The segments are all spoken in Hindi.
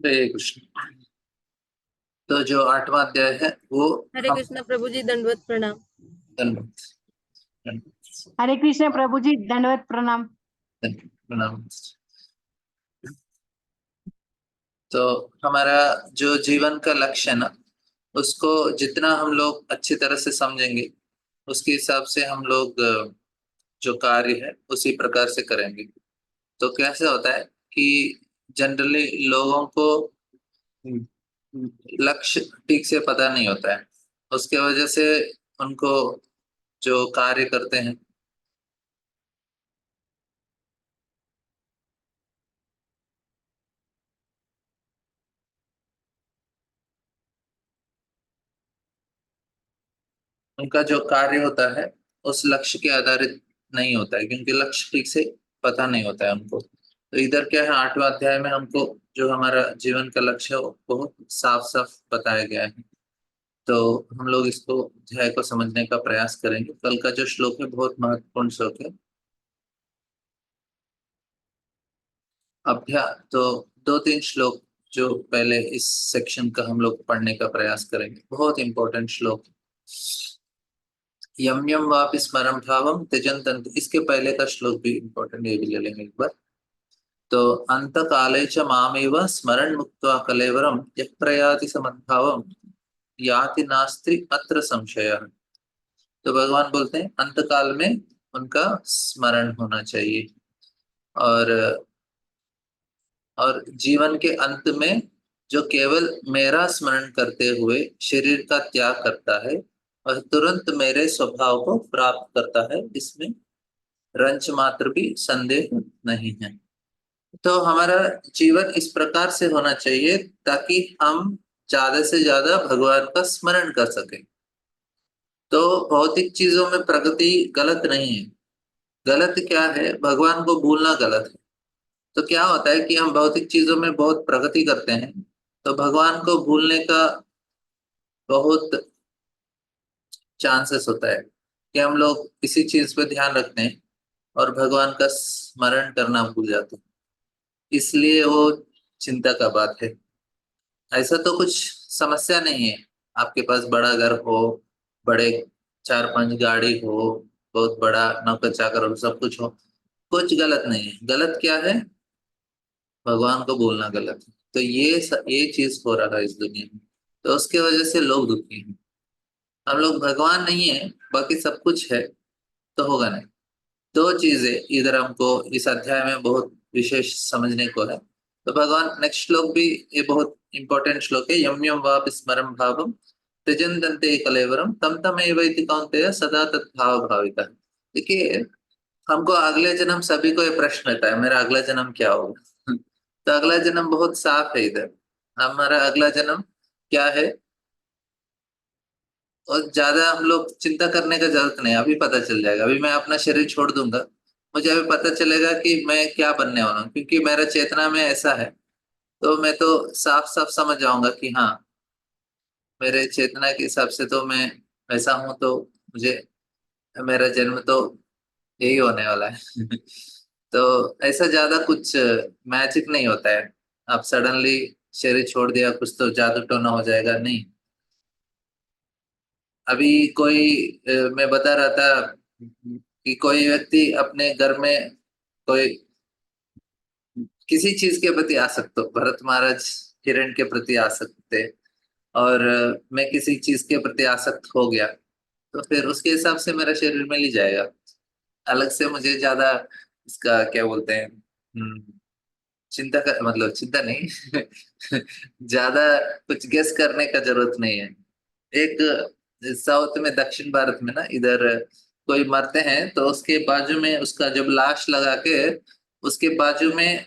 हरे कृष्ण। तो जो 8वां अध्याय है वो हरे हम कृष्ण प्रभु जी, दंडवत प्रणाम। धन्यवाद। धन्यवाद। हरे कृष्ण प्रभु जी, दंडवत प्रणाम। प्रणाम। तो हमारा जो जीवन का लक्ष्य है ना, उसको जितना हम लोग अच्छी तरह से समझेंगे उसके हिसाब से हम लोग जो कार्य है उसी प्रकार से करेंगे। तो कैसे होता है कि जनरली लोगों को लक्ष्य ठीक से पता नहीं होता है, उसके वजह से उनको जो कार्य करते हैं उनका जो कार्य होता है उस लक्ष्य के आधारित नहीं होता है, क्योंकि लक्ष्य ठीक से पता नहीं होता है उनको। तो इधर क्या है, 8वां अध्याय में हमको जो हमारा जीवन का लक्ष्य है वो बहुत साफ साफ बताया गया है। तो हम लोग इसको अध्याय को समझने का प्रयास करेंगे। कल का जो श्लोक है बहुत महत्वपूर्ण श्लोक है। तो 2-3 श्लोक जो पहले इस सेक्शन का हम लोग पढ़ने का प्रयास करेंगे, बहुत इंपॉर्टेंट श्लोक। यम यम वापि स्मरं भावम त्यजन्तन्ति, इसके पहले का श्लोक भी इंपॉर्टेंट, ये भी ले लेंगे एक बार। तो अंत काले च मामेव स्मरन् मुक्त्वा कलेवरम यः प्रयाति समद्भावम याति नास्ति अत्र संशयः। तो भगवान बोलते हैं अंत काल में उनका स्मरण होना चाहिए, और जीवन के अंत में जो केवल मेरा स्मरण करते हुए शरीर का त्याग करता है और तुरंत मेरे स्वभाव को प्राप्त करता है, इसमें रंच मात्र भी संदेह नहीं है। तो हमारा जीवन इस प्रकार से होना चाहिए ताकि हम ज्यादा से ज्यादा भगवान का स्मरण कर सकें। तो भौतिक चीजों में प्रगति गलत नहीं है। गलत क्या है, भगवान को भूलना गलत है। तो क्या होता है कि हम भौतिक चीजों में बहुत प्रगति करते हैं, तो भगवान को भूलने का बहुत चांसेस होता है कि हम लोग किसी चीज पे ध्यान रखते हैं और भगवान का स्मरण करना भूल जाते हैं। इसलिए वो चिंता का बात है। ऐसा तो कुछ समस्या नहीं है, आपके पास बड़ा घर हो, बड़े 4-5 गाड़ी हो, बहुत बड़ा नौकर चाकर हो, सब कुछ हो, कुछ गलत नहीं है। गलत क्या है, भगवान को बोलना गलत है। तो ये चीज हो रहा है इस दुनिया में, तो उसके वजह से लोग दुखी हैं। हम लोग भगवान नहीं है, बाकी सब कुछ है, तो होगा नहीं। दो चीजें इधर हमको इस अध्याय में बहुत विशेष समझने को है। तो भगवान नेक्स्ट श्लोक भी ये बहुत इंपॉर्टेंट श्लोक है। यम यम वापि स्मरं भावम त्यजन्ते कलेवरम तम तम एव इति कौन्तेय सदा तद्भाव भाविता। देखिए, हमको अगले जन्म, सभी को ये प्रश्न रहता है मेरा अगला जन्म क्या होगा। तो अगला जन्म बहुत साफ है इधर। हमारा अगला जन्म क्या है, और ज्यादा हम लोग चिंता करने का जरूरत नहीं, अभी पता चल जाएगा। अभी मैं अपना शरीर छोड़ दूंगा, मुझे अभी पता चलेगा कि मैं क्या बनने वाला हूँ, क्योंकि मेरा चेतना में ऐसा है। तो मैं तो साफ साफ समझ जाऊंगा कि हाँ, मेरे चेतना के हिसाब से तो मैं ऐसा हूँ, तो मुझे मेरा जन्म तो यही होने वाला है। तो ऐसा ज्यादा कुछ मैजिक नहीं होता है। आप सडनली शरीर छोड़ दिया, कुछ तो जादू टोना हो जाएगा, नहीं। अभी मैं बता रहा था कि कोई व्यक्ति अपने घर में कोई किसी चीज के प्रति आसक्त हो, भरत महाराज हिरण के प्रति आसक्त थे, और मैं किसी चीज के प्रति आसक्त हो गया, तो फिर उसके हिसाब से मेरा शरीर मिल ही जाएगा। अलग से मुझे ज्यादा इसका क्या बोलते हैं, चिंता का मतलब चिंता नहीं, ज्यादा कुछ गेस करने का जरूरत नहीं है। एक साउथ में, दक्षिण भारत में ना, इधर कोई मरते हैं तो उसके बाजू में उसका जब लाश लगा के उसके बाजू में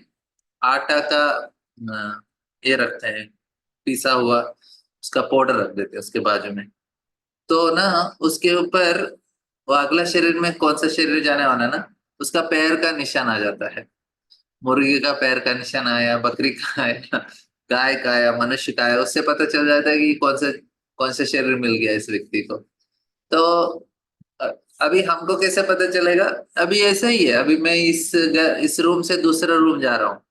आटा का ये रखते हैं, पिसा हुआ उसका पाउडर रख देते हैं उसके बाजू में। तो ना उसके ऊपर वो अगला शरीर में कौन सा शरीर जाने वाला है ना, उसका पैर का निशान आ जाता है। मुर्गी का पैर का निशान आया, बकरी का आया, गाय का आया, मनुष्य का आया, उससे पता चल जाता है कि कौन से शरीर मिल गया इस व्यक्ति को। तो अ- अभी हमको कैसे पता चलेगा, अभी ऐसा ही है। अभी मैं इस रूम से दूसरा रूम जा रहा हूँ,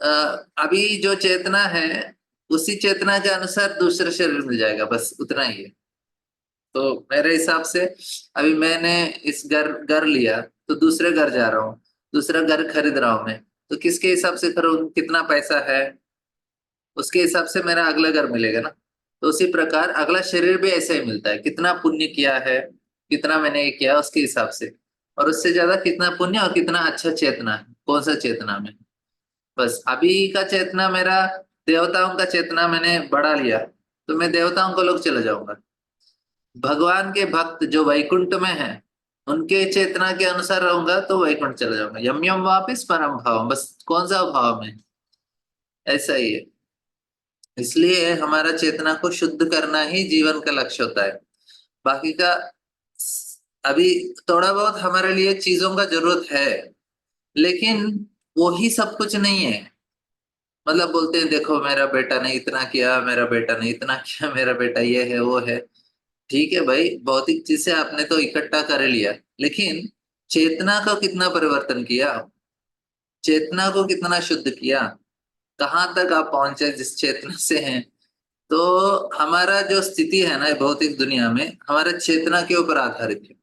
अभी जो चेतना है उसी चेतना के अनुसार दूसरा शरीर मिल जाएगा, बस उतना ही है। तो मेरे हिसाब से अभी मैंने इस घर घर लिया, तो दूसरे घर जा रहा हूँ, दूसरा घर खरीद रहा हूँ मैं, तो किसके हिसाब से करूँ, कितना पैसा है उसके हिसाब से मेरा अगला घर मिलेगा ना। तो उसी प्रकार अगला शरीर भी ऐसा ही मिलता है, कितना पुण्य किया है, कितना मैंने ये किया उसके हिसाब से, और उससे ज्यादा कितना पुण्य और कितना अच्छा चेतना है, कौन सा चेतना में। बस अभी का चेतना मेरा देवताओं का चेतना मैंने बढ़ा लिया, तो मैं देवताओं को लोग चले जाऊंगा। भगवान के भक्त जो वैकुंठ में हैं उनके चेतना के अनुसार रहूंगा तो वैकुंठ चले जाऊंगा। यम यम वापिस परम भाव, बस कौन सा भाव में, ऐसा ही है। इसलिए हमारा चेतना को शुद्ध करना ही जीवन का लक्ष्य होता है। बाकी का अभी थोड़ा बहुत हमारे लिए चीजों का जरूरत है, लेकिन वो ही सब कुछ नहीं है। मतलब बोलते हैं देखो मेरा बेटा ने इतना किया, मेरा बेटा ने इतना किया, मेरा बेटा ये है वो है। ठीक है भाई, भौतिक चीजें आपने तो इकट्ठा कर लिया, लेकिन चेतना को कितना परिवर्तन किया, चेतना को कितना शुद्ध किया, कहाँ तक आप पहुंचे जिस चेतना से हैं। तो हमारा जो स्थिति है ना भौतिक दुनिया में, हमारा चेतना के ऊपर आधारित है।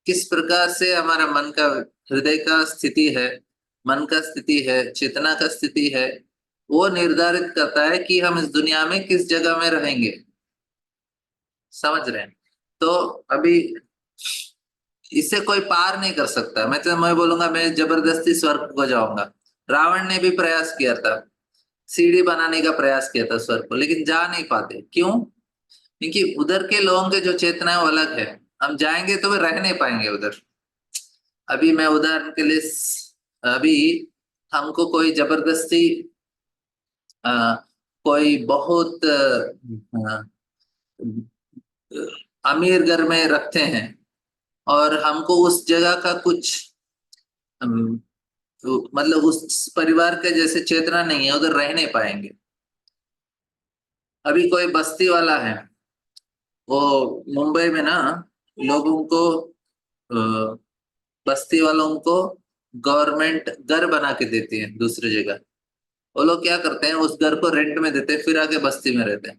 किस प्रकार से हमारा मन का, हृदय का स्थिति है, मन का स्थिति है, चेतना का स्थिति है, वो निर्धारित करता है कि हम इस दुनिया में किस जगह में रहेंगे। समझ रहे हैं? तो अभी इसे कोई पार नहीं कर सकता। मैं बोलूंगा मैं जबरदस्ती स्वर्ग को जाऊंगा। रावण ने भी प्रयास किया था, सीढ़ी बनाने का प्रयास किया था स्वर्ग को, लेकिन जा नहीं पाते। क्यों? क्योंकि उधर के लोगों के जो चेतना है वो अलग है। हम जाएंगे तो वे रह नहीं पाएंगे उधर। अभी मैं उदाहरण के लिए अभी हमको कोई जबरदस्ती अ, कोई बहुत अमीर घर में रखते हैं, और हमको उस जगह का कुछ अम, मतलब उस परिवार के जैसे चेतना नहीं है, उधर रह नहीं पाएंगे। अभी कोई बस्ती वाला है, वो मुंबई में ना लोगों को बस्ती वालों को गवर्नमेंट घर बना के देती है दूसरी जगह। वो लोग क्या करते हैं, उस घर को रेंट में देते हैं, फिर आके बस्ती में रहते हैं।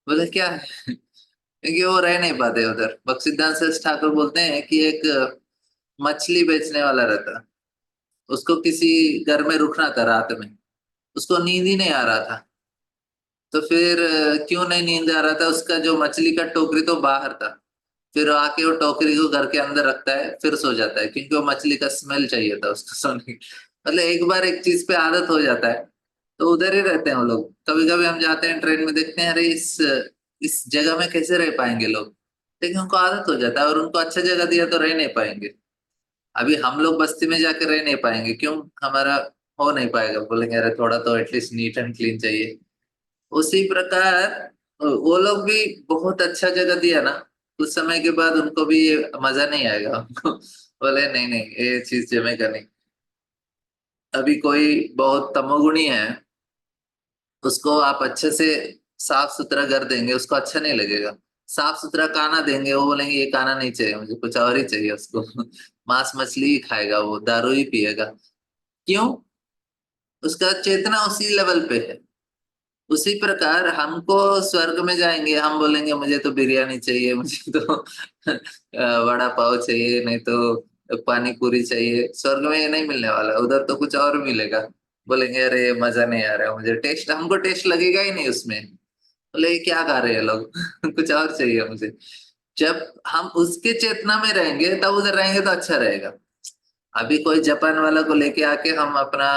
बोले क्या है क्योंकि वो रह नहीं पाते उधर। भक्त सिद्धांत सरस्वती ठाकुर बोलते हैं कि एक मछली बेचने वाला रहता, उसको किसी घर में रुकना था रात में, उसको नींद ही नहीं आ रहा था। तो फिर क्यों नहीं नींद आ रहा था, उसका जो मछली का टोकरी तो बाहर था। फिर आके वो टोकरी को घर के अंदर रखता है, फिर सो जाता है, क्योंकि वो मछली का स्मेल चाहिए था उसको सोने की। मतलब एक बार एक चीज पे आदत हो जाता है तो उधर ही रहते हैं वो लोग। कभी कभी हम जाते हैं ट्रेन में, देखते हैं अरे इस जगह में कैसे रह पाएंगे लोग, लेकिन उनको आदत हो जाता है, और उनको अच्छा जगह दिया तो रह नहीं पाएंगे। अभी हम लोग बस्ती में जाकर रह नहीं पाएंगे, क्यों? हमारा हो नहीं पाएगा, बोलेंगे अरे थोड़ा तो एटलीस्ट नीट एंड क्लीन चाहिए। उसी प्रकार वो लोग भी बहुत अच्छा जगह दिया ना, कुछ समय के बाद उनको भी ये मजा नहीं आएगा उनको बोले नहीं नहीं ये चीज जमेगा नहीं। अभी कोई बहुत तमोगुणी है, उसको आप अच्छे से साफ सुथरा घर देंगे, उसको अच्छा नहीं लगेगा। साफ सुथरा खाना देंगे, वो बोलेंगे ये खाना नहीं चाहिए मुझे, कुछ और ही चाहिए उसको मांस मछली ही खाएगा, वो दारू ही पिएगा। क्यों? उसका चेतना उसी लेवल पे है। उसी प्रकार हमको स्वर्ग में जाएंगे, हम बोलेंगे मुझे तो बिरयानी चाहिए, मुझे तो वड़ा पाव चाहिए, नहीं तो पानी पूरी चाहिए। स्वर्ग में ये नहीं मिलने वाला, उधर तो कुछ और मिलेगा। बोलेंगे अरे मजा नहीं आ रहा है मुझे, टेस्ट हमको टेस्ट लगेगा ही नहीं उसमें। बोले ये क्या खा रहे हैं लोग कुछ और चाहिए मुझे। जब हम उसके चेतना में रहेंगे तब उधर रहेंगे तो अच्छा रहेगा। अभी कोई जापान वाला को लेके आके हम अपना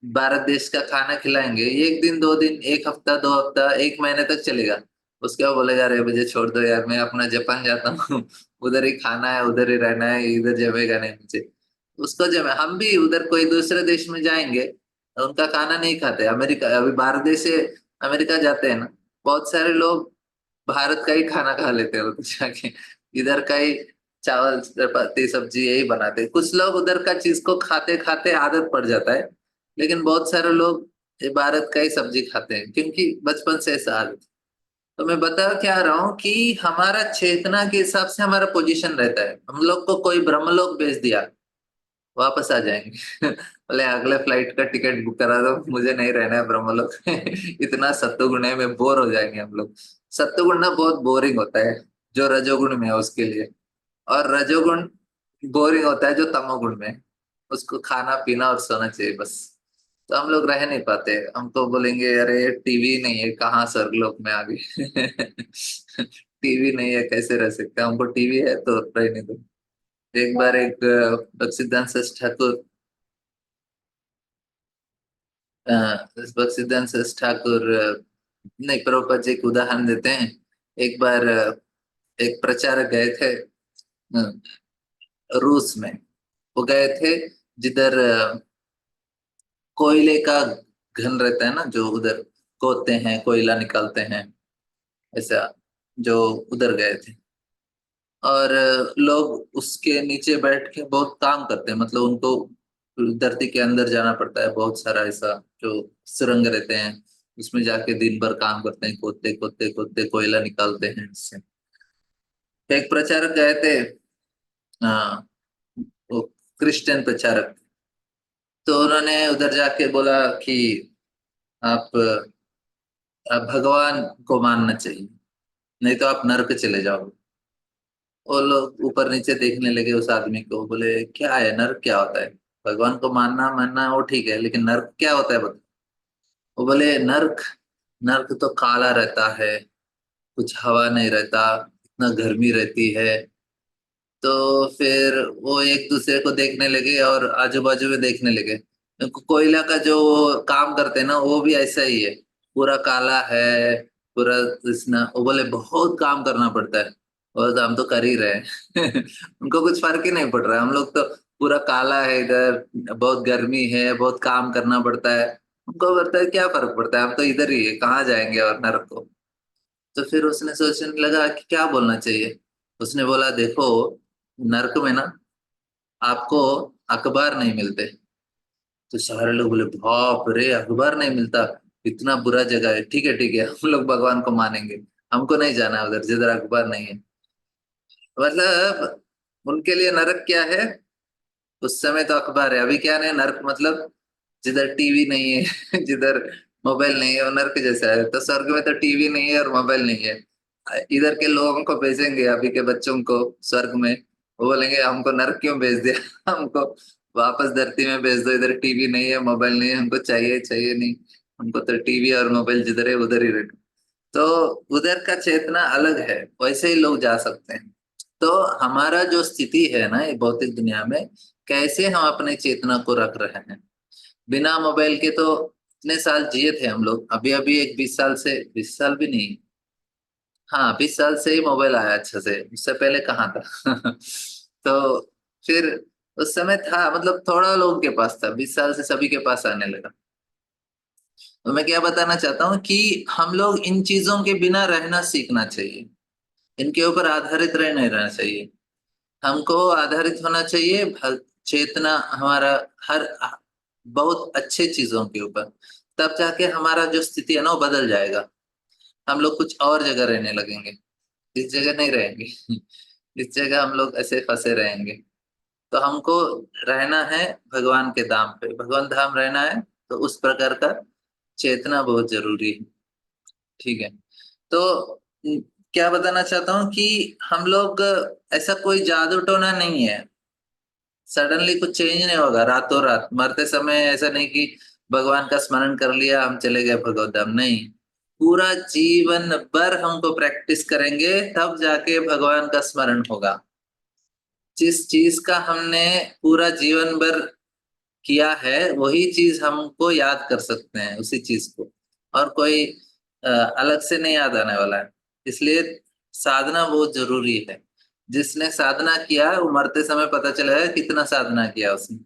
भारत देश का खाना खिलाएंगे, एक दिन दो दिन, एक हफ्ता दो हफ्ता एक महीने तक चलेगा। उसके बाद बोलेगा अरे मुझे छोड़ दो यार, मैं अपना जापान जाता हूँ उधर ही खाना है, उधर ही रहना है, इधर जमेगा नहीं मुझे। उसको जमे, हम भी उधर कोई दूसरे देश में जाएंगे, उनका खाना नहीं खाते। अमेरिका, अभी भारत देश से अमेरिका जाते हैं ना, बहुत सारे लोग भारत का ही खाना खा लेते हैं उधर जाके, इधर का ही चावल चपाती सब्जी यही बनाते हैं। कुछ लोग उधर का चीज को खाते खाते आदत पड़ जाता है, लेकिन बहुत सारे लोग ये भारत का ही सब्जी खाते हैं क्योंकि बचपन से ऐसा आदत। तो मैं बता क्या रहा हूँ कि हमारा चेतना के हिसाब से हमारा पोजीशन रहता है। हम लोग को कोई ब्रह्मलोक भेज दिया, वापस आ जाएंगे। बोले अगले फ्लाइट का टिकट बुक करा दो, मुझे नहीं रहना है ब्रह्मलोक में। इतना सत्वगुण है, में बोर हो जाएंगे हम लोग। सत्वगुण ना बहुत बोरिंग होता है जो रजोगुण में है उसके लिए, और रजोगुण बोरिंग होता है जो तमोगुण में है। उसको खाना पीना और सोना चाहिए बस। तो हम लोग रह नहीं पाते, हम तो बोलेंगे अरे टीवी नहीं है, कहाँ स्वर्गलोक में आ गए। टीवी नहीं है कैसे रह सकते, हमको टीवी है तो रहने दो। एक बार एक बख्शीदान ठाकुर, अ, बख्शीदान ठाकुर, नहीं प्रभुपाद जी एक उदाहरण देते हैं। एक बार एक प्रचारक गए थे रूस में। वो गए थे जिधर कोयले का घन रहता है ना, जो उधर खोदते हैं कोयला निकालते हैं, ऐसा, जो उधर गए थे। और लोग उसके नीचे बैठ के बहुत काम करते हैं, मतलब उनको धरती के अंदर जाना पड़ता है, बहुत सारा ऐसा जो सुरंग रहते हैं, उसमें जाके दिन भर काम करते हैं, खोदते खोदते खोदते कोयला निकालते हैं उससे। एक प्रचारक गए थे, हाँ, वो क्रिश्चियन प्रचारक। तो उन्होंने उधर जाके बोला कि आप भगवान को मानना चाहिए, नहीं तो आप नर्क चले जाओगे। वो लोग ऊपर नीचे देखने लगे उस आदमी को, बोले क्या है नर्क, क्या होता है? भगवान को मानना मानना वो ठीक है, लेकिन नर्क क्या होता है बता। वो बोले नर्क, नर्क तो काला रहता है, कुछ हवा नहीं रहता, इतना गर्मी रहती है। तो फिर वो एक दूसरे को देखने लगे और आजू बाजू में देखने लगे। कोयला का जो काम करते हैं ना वो भी ऐसा ही है, पूरा काला है, पूरा इसना। वो बोले बहुत काम करना पड़ता है, और तो हम तो कर ही रहे हैं। उनको कुछ फर्क ही नहीं पड़ रहा है, हम लोग तो पूरा काला है इधर, बहुत गर्मी है, बहुत काम करना पड़ता है। उनको लगता है क्या फर्क पड़ता है, हम तो इधर ही है, कहाँ जाएंगे और नरक को। तो फिर उसने सोचने लगा कि क्या बोलना चाहिए। उसने बोला देखो, नरक में ना आपको अखबार नहीं मिलते। तो सारे लोग बोले बाप रे, अखबार नहीं मिलता, इतना बुरा जगह है। ठीक है, हम लोग भगवान को मानेंगे, हमको नहीं जाना उधर जिधर अखबार नहीं है। मतलब उनके लिए नरक क्या है, उस समय तो अखबार है, अभी क्या है नरक मतलब जिधर टीवी नहीं है, जिधर मोबाइल नहीं है, वो नरक जैसा है। तो स्वर्ग में तो टीवी नहीं है और मोबाइल नहीं है। इधर के लोगों को भेजेंगे, अभी के बच्चों को स्वर्ग में, वो बोलेंगे हमको नरक क्यों भेज दिया। हमको वापस धरती में भेज दो, इधर टीवी नहीं है मोबाइल नहीं है, हमको चाहिए चाहिए नहीं, हमको तो टीवी और मोबाइल जिधर है उधर ही रखो। तो उधर का चेतना अलग है, वैसे ही लोग जा सकते हैं। तो हमारा जो स्थिति है ना ये भौतिक दुनिया में, कैसे हम अपने चेतना को रख रहे हैं। बिना मोबाइल के तो इतने साल जिए थे हम लोग, अभी अभी एक 20 साल से, 20 साल भी नहीं, हाँ 20 साल से ही मोबाइल आया अच्छा से, उससे पहले कहाँ था। तो फिर उस समय था, मतलब थोड़ा लोगों के पास था, 20 साल से सभी के पास आने लगा। तो मैं क्या बताना चाहता हूँ कि हम लोग इन चीजों के बिना रहना सीखना चाहिए, इनके ऊपर आधारित रह नहीं रहना चाहिए। हमको आधारित होना चाहिए चेतना हमारा हर बहुत अच्छे चीजों के ऊपर, तब जाके हमारा जो स्थिति है ना वो बदल जाएगा। हम लोग कुछ और जगह रहने लगेंगे, इस जगह नहीं रहेंगे। इस जगह हम लोग ऐसे फंसे रहेंगे। तो हमको रहना है भगवान के धाम पे, भगवान धाम रहना है, तो उस प्रकार का चेतना बहुत जरूरी है। ठीक है। तो न- क्या बताना चाहता हूँ कि हम लोग ऐसा कोई जादू टोना नहीं है, सडनली कुछ चेंज नहीं होगा रातों रात मरते समय। ऐसा नहीं कि भगवान का स्मरण कर लिया हम चले गए भगवत धाम, नहीं। पूरा जीवन भर हमको प्रैक्टिस करेंगे तब जाके भगवान का स्मरण होगा। जिस चीज का हमने पूरा जीवन भर किया है वही चीज हमको याद कर सकते हैं, उसी चीज को, और कोई अलग से नहीं याद आने वाला है। इसलिए साधना बहुत जरूरी है। जिसने साधना किया वो मरते समय पता चलेगा कितना साधना किया उसने,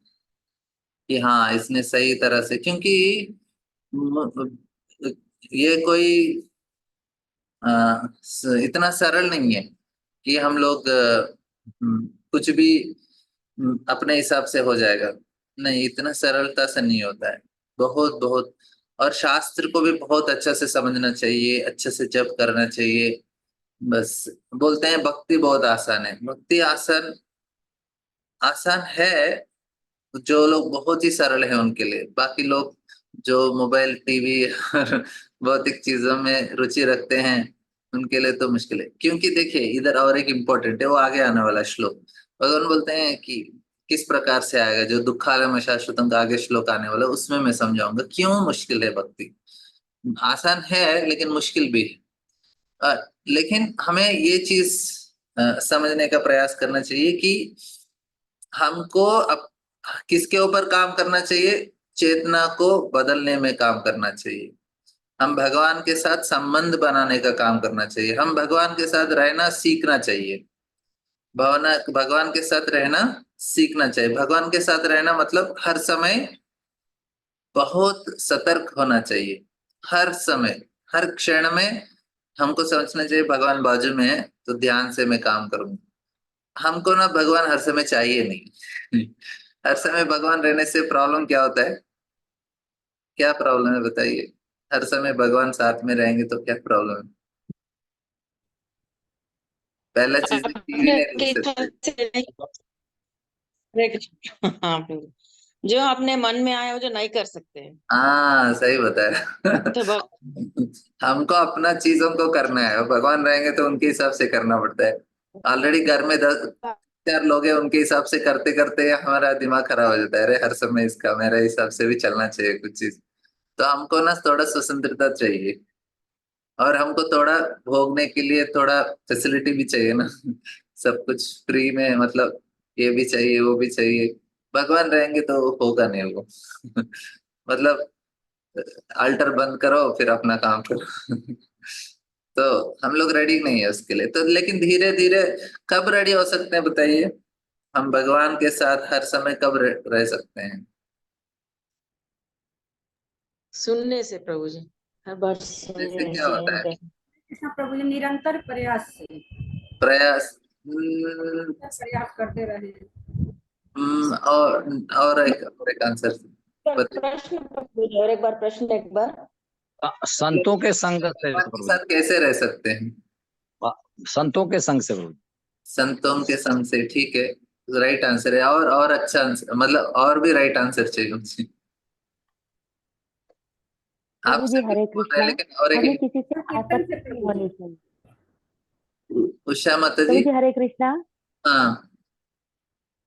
कि हाँ इसने सही तरह से, क्योंकि म- ये कोई इतना सरल नहीं है कि हम लोग कुछ भी अपने हिसाब से हो जाएगा। नहीं, इतना सरलता से नहीं होता है, बहुत बहुत। और शास्त्र को भी बहुत अच्छा से समझना चाहिए, अच्छे से जप करना चाहिए। बस बोलते हैं भक्ति बहुत आसान है, भक्ति आसान आसान है, जो लोग बहुत ही सरल है उनके लिए, बाकी लोग जो मोबाइल टीवी और भौतिक चीजों में रुचि रखते हैं उनके लिए तो मुश्किल है। क्योंकि देखिए इधर और एक इम्पोर्टेंट है, वो आगे आने वाला श्लोक। भगवान बोलते हैं कि किस प्रकार से आएगा, जो दुखालय शाश्वतम का आगे श्लोक आने वाला है, उसमें मैं समझाऊंगा क्यों मुश्किल है भक्ति। आसान है लेकिन मुश्किल भी है। लेकिन हमें ये चीज समझने का प्रयास करना चाहिए कि हमको अब किसके ऊपर काम करना चाहिए, चेतना को बदलने में काम करना चाहिए। हम भगवान के साथ संबंध बनाने का काम करना चाहिए, हम भगवान के साथ रहना सीखना चाहिए। भावना भगवान के साथ रहना सीखना चाहिए। भगवान के साथ रहना मतलब हर समय बहुत सतर्क होना चाहिए। हर समय, हर क्षण में हमको समझना चाहिए भगवान बाजू में है तो ध्यान से मैं काम करूंगा। हमको ना भगवान हर समय चाहिए नहीं। हर समय भगवान रहने से प्रॉब्लम क्या होता है, क्या प्रॉब्लम है बताइए। हर समय भगवान साथ में रहेंगे तो क्या प्रॉब्लम है? पहला चीज टीवी आपने नहीं देख के इच्छा सकते। से नहीं, हरे कृष्ण। हाँ, जो अपने मन में आया वो जो नहीं कर सकते हैं, हाँ सही बताया। तो भक्त। हमको अपना चीजों को करना है, और भगवान रहेंगे तो उनके हिसाब से करना पड़ता है। ऑलरेडी घर में 10 4 लोग हैं, उनके हिसाब से करते करते हमारा दिमाग खराब हो जाता है। अरे हर समय इसका मेरे हिसाब से भी चलना चाहिए कुछ चीज। तो हमको ना थोड़ा स्वतंत्रता चाहिए, और हमको थोड़ा भोगने के लिए थोड़ा फैसिलिटी भी चाहिए ना। सब कुछ फ्री में मतलब ये भी चाहिए वो भी चाहिए। भगवान रहेंगे तो होगा नहीं वो। मतलब अल्टर बंद करो फिर अपना काम करो। तो हम लोग रेडी नहीं है उसके लिए तो, लेकिन धीरे धीरे कब रेडी हो सकते हैं बताइए? हम भगवान के साथ हर समय कब रह सकते हैं? सुनने से प्रभु जी, हर बार जैसे सुनने क्या से होता है, कृष्ण प्रभु जी निरंतर प्रयास से प्रयास। प्रयास करते रहे। और एक आंसर बताइए। प्रश्न प्रभु जी, और एक बार प्रश्न, एक बार। संतों के संग से भगवान के प्रभु साथ कैसे रह सकते हैं? जी, संतों के संग से प्रभु जी। संतों के संग से, ठीक है। राइट आंसर है, और अच्छा आंसर, मतलब और भी राइट आंसर चाहिए मुझे। आप प्रभु जी सही हरे बोल रहे हैं कृष्णा। लेकिन और हमें एक किसी से कीर्तन से आसक्ति नहीं प्रभु जी। होनी चाहिए। उषा माता प्रभु जी। जी हरे कृष्णा। हाँ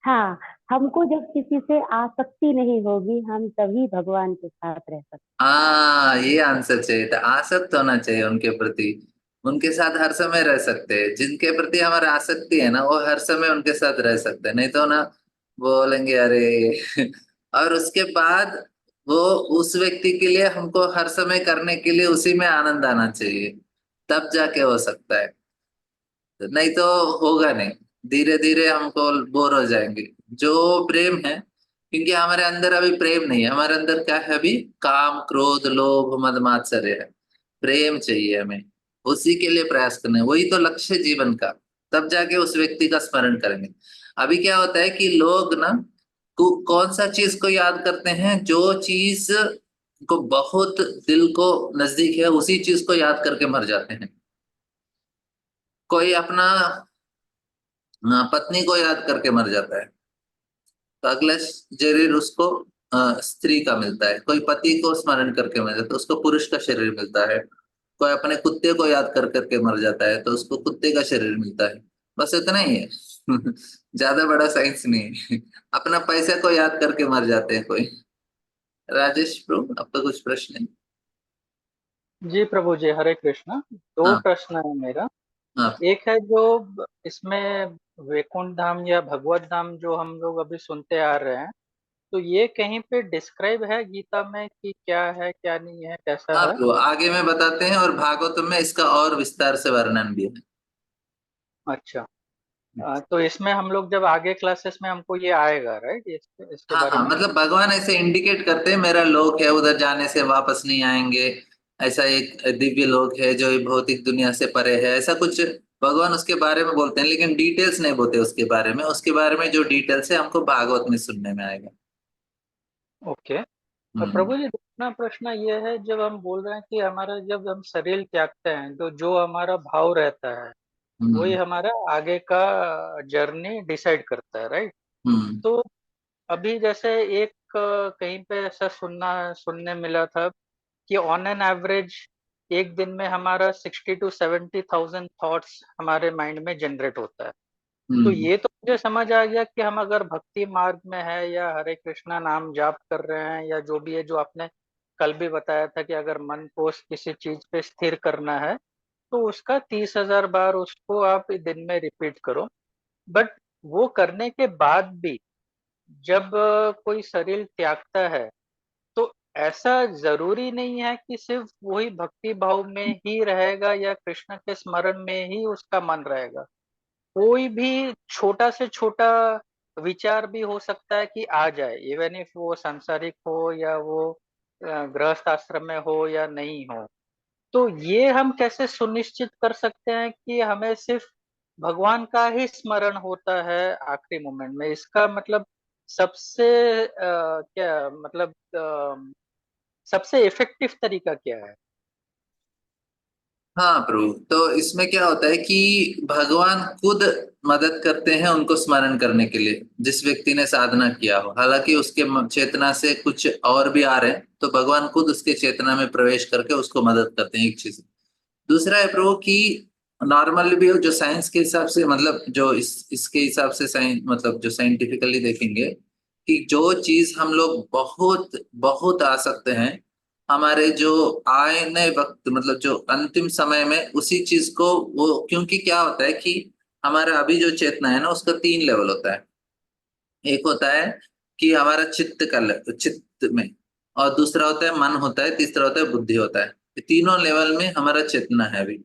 हाँ, हमको जब किसी से आसक्ति नहीं होगी हम तभी भगवान के साथ रह सकते हाँ, ये आंसर चाहिए था, आसक्त होना चाहिए उनके प्रति। उनके साथ हर समय रह सकते हैं, जिनके प्रति हमारा आसक्ति है ना वो हर समय उनके साथ रह सकते हैं, नहीं तो ना बोलेंगे अरे। और उसके बाद वो उस व्यक्ति के लिए हमको हर समय करने के लिए उसी में आनंद आना चाहिए, तब जाके हो सकता है। नहीं तो होगा नहीं, धीरे धीरे हमको बोर हो जाएंगे। जो प्रेम है, क्योंकि हमारे अंदर अभी प्रेम नहीं है, हमारे अंदर क्या है अभी, काम क्रोध लोभ मद मात्सर्य है। प्रेम चाहिए हमें, उसी के लिए प्रयास करना है, वही तो लक्ष्य है जीवन का। तब जाके उस व्यक्ति का स्मरण करेंगे। अभी क्या होता है कि लोग ना कौन सा चीज को याद करते हैं, जो चीज को बहुत दिल को नजदीक है उसी चीज को याद करके मर जाते हैं। कोई अपना पत्नी को याद करके मर जाता है तो अगला शरीर उसको स्त्री का मिलता है। कोई पति को स्मरण करके मर जाता है, उसको पुरुष का शरीर मिलता है। कोई अपने कुत्ते को याद कर करके मर जाता है तो उसको कुत्ते का शरीर मिलता है। बस इतना ही है। ज्यादा बड़ा साइंस नहीं है। अपना पैसे को याद करके मर जाते हैं कोई। राजेश प्रभु आपका कुछ प्रश्न है? जी प्रभु जी, हरे कृष्णा। दो हाँ प्रश्न है मेरा। हाँ एक है जो इसमें वैकुंठ धाम या भगवत धाम जो हम लोग अभी सुनते आ रहे हैं, तो ये कहीं पे डिस्क्राइब है गीता में कि क्या है क्या नहीं है कैसा हाँ है? प्रभु, आगे में बताते हैं, और भागवत में इसका और विस्तार से वर्णन भी है। अच्छा। तो इसमें हम लोग जब आगे क्लासेस में हमको ये आएगा, राइट, इसके हाँ बारे हाँ, में? मतलब भगवान ऐसे इंडिकेट करते हैं मेरा लोक है, उधर जाने से वापस नहीं आएंगे। ऐसा एक दिव्य लोक है जो ये भौतिक दुनिया से परे है, ऐसा कुछ भगवान उसके बारे में बोलते हैं, लेकिन डिटेल्स नहीं बोलते उसके बारे में। उसके बारे में जो डिटेल्स है हमको भागवत में सुनने में आएगा। ओके। और हम्म प्रभु जी, दूसरा प्रश्न ये है, जब हम बोल रहे हैं कि हमारा जब हम शरीर त्यागते हैं तो जो हमारा भाव रहता है वही हम्म हमारा आगे का जर्नी डिसाइड करता है, राइट? हम्म तो अभी जैसे एक कहीं पे ऐसा सुनने मिला था कि ऑन एन एवरेज एक दिन में हमारा 60 to 70,000 थॉट्स हमारे माइंड में जनरेट होता है। तो ये तो मुझे समझ आ गया कि हम अगर भक्ति मार्ग में है या हरे कृष्णा नाम जाप कर रहे हैं या जो भी है, जो आपने कल भी बताया था कि अगर मन को किसी चीज पे स्थिर करना है तो उसका 30,000 बार उसको आप दिन में रिपीट करो। बट वो करने के बाद भी जब कोई शरीर त्यागता है तो ऐसा जरूरी नहीं है कि सिर्फ वही भक्ति भाव में ही रहेगा या कृष्ण के स्मरण में ही उसका मन रहेगा। कोई भी छोटा से छोटा विचार भी हो सकता है कि आ जाए, इवन इफ वो सांसारिक हो या वो गृहस्थ आश्रम में हो या नहीं हो। तो ये हम कैसे सुनिश्चित कर सकते हैं कि हमें सिर्फ भगवान का ही स्मरण होता है आखिरी मोमेंट में? इसका मतलब सबसे क्या मतलब सबसे इफेक्टिव तरीका क्या है? हाँ प्रभु, तो इसमें क्या होता है कि भगवान खुद मदद करते हैं उनको स्मरण करने के लिए, जिस व्यक्ति ने साधना किया हो। हालांकि उसके चेतना से कुछ और भी आ रहे हैं, तो भगवान खुद उसके चेतना में प्रवेश करके उसको मदद करते हैं। एक चीज। दूसरा है प्रभु कि नॉर्मल भी जो साइंस के हिसाब से, मतलब जो इसके हिसाब से साइंस, मतलब जो साइंटिफिकली देखेंगे कि जो चीज हम लोग बहुत बहुत आसक्त हैं, हमारे जो आने वक्त, मतलब जो अंतिम समय में उसी चीज को वो, क्योंकि क्या होता है कि हमारा अभी जो चेतना है ना, उसका 3 लेवल होता है। एक होता है कि हमारा चित्त में, और दूसरा होता है मन होता है, तीसरा होता है बुद्धि होता है। ये तीनों लेवल में हमारा चेतना है अभी।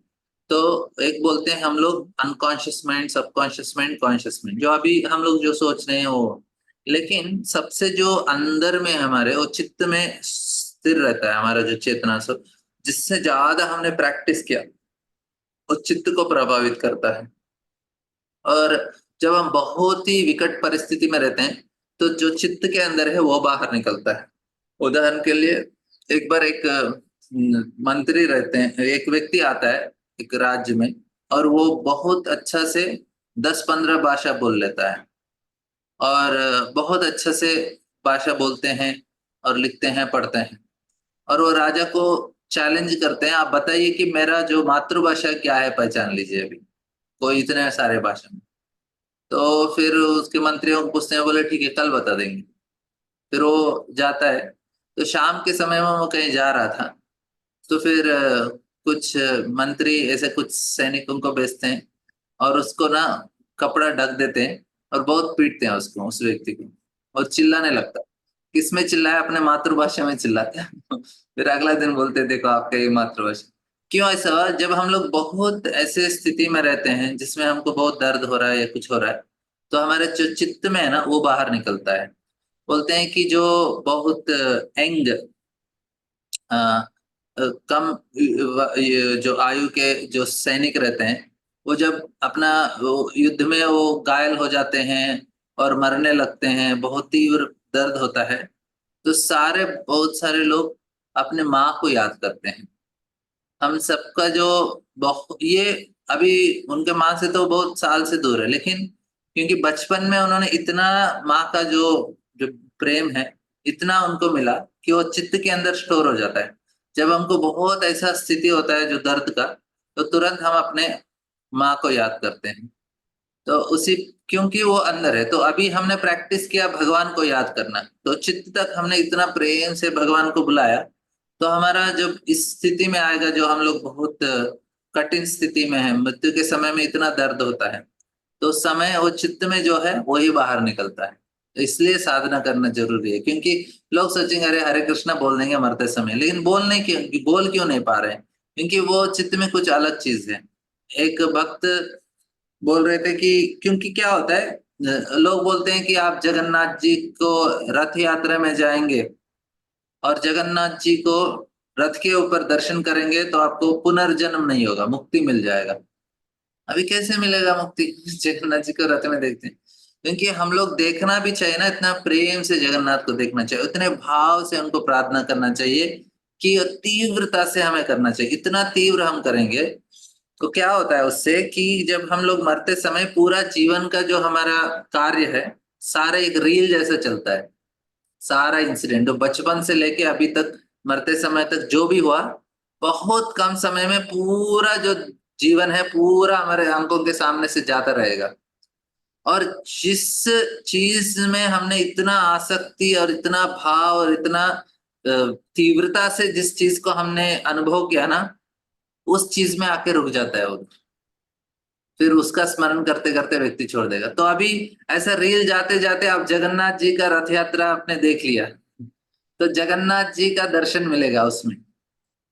तो एक बोलते हैं हम लोग unconscious mind, subconscious mind, conscious mind, जो अभी हम लोग जो सोच रहे हैं वो। लेकिन सबसे जो अंदर में हमारे, वो चित्त में स्थिर रहता है हमारा जो चेतना। सब जिससे ज्यादा हमने प्रैक्टिस किया, वो चित्त को प्रभावित करता है। और जब हम बहुत ही विकट परिस्थिति में रहते हैं, तो जो चित्त के अंदर है वो बाहर निकलता है। उदाहरण के लिए, एक बार एक मंत्री रहते हैं, एक व्यक्ति आता है एक राज्य में, और वो बहुत अच्छा से 10-15 भाषा बोल लेता है, और बहुत अच्छा से भाषा बोलते हैं और लिखते हैं, पढ़ते हैं। और वो राजा को चैलेंज करते हैं, आप बताइए कि मेरा जो मातृभाषा क्या है, पहचान लीजिए अभी, कोई इतने सारे भाषा में। तो फिर उसके मंत्रियों को पूछते हैं, बोले ठीक है कल बता देंगे। फिर वो जाता है, तो शाम के समय में वो कहीं जा रहा था, तो फिर कुछ मंत्री ऐसे कुछ सैनिकों को भेजते हैं, और उसको ना कपड़ा ढक देते हैं, और बहुत पीटते हैं उसको, उस व्यक्ति को, और चिल्लाने लगता है। किसमें चिल्लाया? अपने मातृभाषा में चिल्लाता है। फिर अगला दिन बोलते हैं, देखो आपका ये मातृभाषा। क्यों ऐसा हुआ? जब हम लोग बहुत ऐसे स्थिति में रहते हैं जिसमें हमको बहुत दर्द हो रहा है या कुछ हो रहा है, तो हमारे जो चित्त में है ना, वो बाहर निकलता है। बोलते हैं कि जो बहुत यंग, कम ये जो आयु के जो सैनिक रहते हैं, वो जब अपना वो युद्ध में वो घायल हो जाते हैं और मरने लगते हैं, बहुत तीव्र दर्द होता है, तो बहुत सारे लोग अपने माँ को याद करते हैं। हम सबका जो ये अभी उनके माँ से तो बहुत साल से दूर है, लेकिन क्योंकि बचपन में उन्होंने इतना माँ का जो जो प्रेम है, इतना उनको मिला कि वो चित्त के अंदर स्टोर हो जाता है। जब हमको बहुत ऐसा स्थिति होता है जो दर्द का, तो तुरंत हम अपने माँ को याद करते हैं। तो उसी, क्योंकि वो अंदर है, तो अभी हमने प्रैक्टिस किया भगवान को याद करना, तो चित्त तक हमने इतना प्रेम से भगवान को बुलाया, तो हमारा जब इस स्थिति में आएगा, जो हम लोग बहुत कठिन स्थिति में है, मृत्यु के समय में इतना दर्द होता है, तो उस समय वो चित्त में जो है वही बाहर निकलता है। तो इसलिए साधना करना जरूरी है, क्योंकि लोग सोचेंगे अरे हरे कृष्णा बोल देंगे मरते समय, लेकिन बोल क्यों नहीं पा रहे हैं? क्योंकि वो चित्त में कुछ अलग चीज है। एक भक्त बोल रहे थे कि, क्योंकि क्या होता है, लोग बोलते हैं कि आप जगन्नाथ जी को रथ यात्रा में जाएंगे और जगन्नाथ जी को रथ के ऊपर दर्शन करेंगे, तो आपको पुनर्जन्म नहीं होगा, मुक्ति मिल जाएगा। अभी कैसे मिलेगा मुक्ति? जगन्नाथ जी को रथ में देखते हैं। क्योंकि हम लोग देखना भी चाहिए ना, इतना प्रेम से जगन्नाथ को देखना चाहिए, उतने भाव से उनको प्रार्थना करना चाहिए कि तीव्रता से हमें करना चाहिए। इतना तीव्र हम करेंगे तो क्या होता है उससे, कि जब हम लोग मरते समय पूरा जीवन का जो हमारा कार्य है सारे एक रील जैसा चलता है। सारा इंसिडेंट बचपन से लेके अभी तक मरते समय तक जो भी हुआ, बहुत कम समय में पूरा जो जीवन है पूरा हमारे आंखों के सामने से जाता रहेगा। और जिस चीज में हमने इतना आसक्ति और इतना भाव और इतना तीव्रता से जिस चीज को हमने अनुभव किया ना, उस चीज में आके रुक जाता है वो। फिर उसका स्मरण करते करते व्यक्ति छोड़ देगा। तो अभी ऐसा रील जाते जाते आप जगन्नाथ जी का रथ यात्रा आपने देख लिया, तो जगन्नाथ जी का दर्शन मिलेगा उसमें।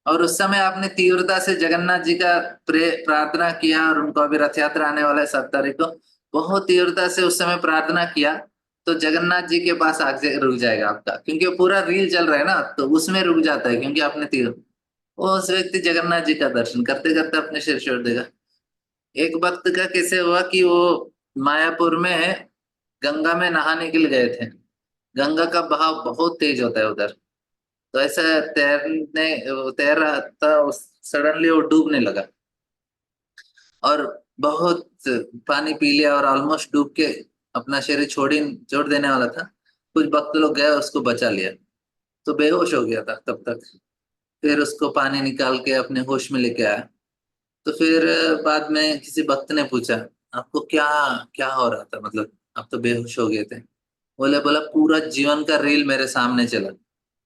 और उस समय आपने तीव्रता से जगन्नाथ जी का प्रार्थना किया, और उनको अभी रथ यात्रा आने वाला है 7 तारीख को, बहुत तीव्रता से उस समय प्रार्थना किया, तो जगन्नाथ जी के पास आगे रुक जाएगा आपका, क्योंकि वो पूरा रील चल रहा है ना, तो उसमें रुक जाता है क्योंकि आपने तीव्र, वो उस व्यक्ति जगन्नाथ जी का दर्शन करते करते अपने सिर छोड़ देगा। एक वक्त का कैसे हुआ कि वो मायापुर में गंगा में नहाने के लिए गए थे। गंगा का बहाव बहुत तेज होता है उधर, तो ऐसा तैर रहा था, सडनली वो डूबने लगा और बहुत पानी पी लिया और ऑलमोस्ट डूब के अपना शरीर छोड़ देने वाला था। कुछ भक्त लोग गए उसको बचा लिया, तो बेहोश हो गया था तब तक। फिर उसको पानी निकाल के अपने होश में लेके आया। तो फिर बाद में किसी भक्त ने पूछा, आपको क्या क्या हो रहा था, मतलब आप तो बेहोश हो गए थे। बोला पूरा जीवन का रील मेरे सामने चला,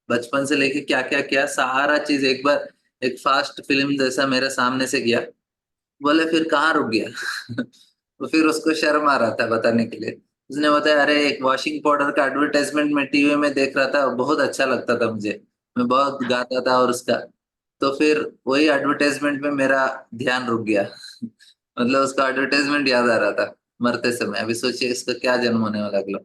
बचपन से लेके क्या क्या किया सारा चीज एक बार एक फास्ट फिल्म जैसा मेरे सामने से गया। बोले फिर कहाँ रुक गया? तो फिर उसको शर्म आ रहा था बताने के लिए। उसने बताया, अरे एक वॉशिंग पाउडर का एडवर्टाइजमेंट मैं टीवी में देख रहा था, बहुत अच्छा लगता था मुझे, मैं बहुत गाता था और उसका, तो फिर वही एडवर्टाइजमेंट में मेरा ध्यान रुक गया। मतलब उसका एडवर्टाइजमेंट याद आ रहा था मरते समय। अभी सोचिए इसका क्या जन्म होने वाला अगला।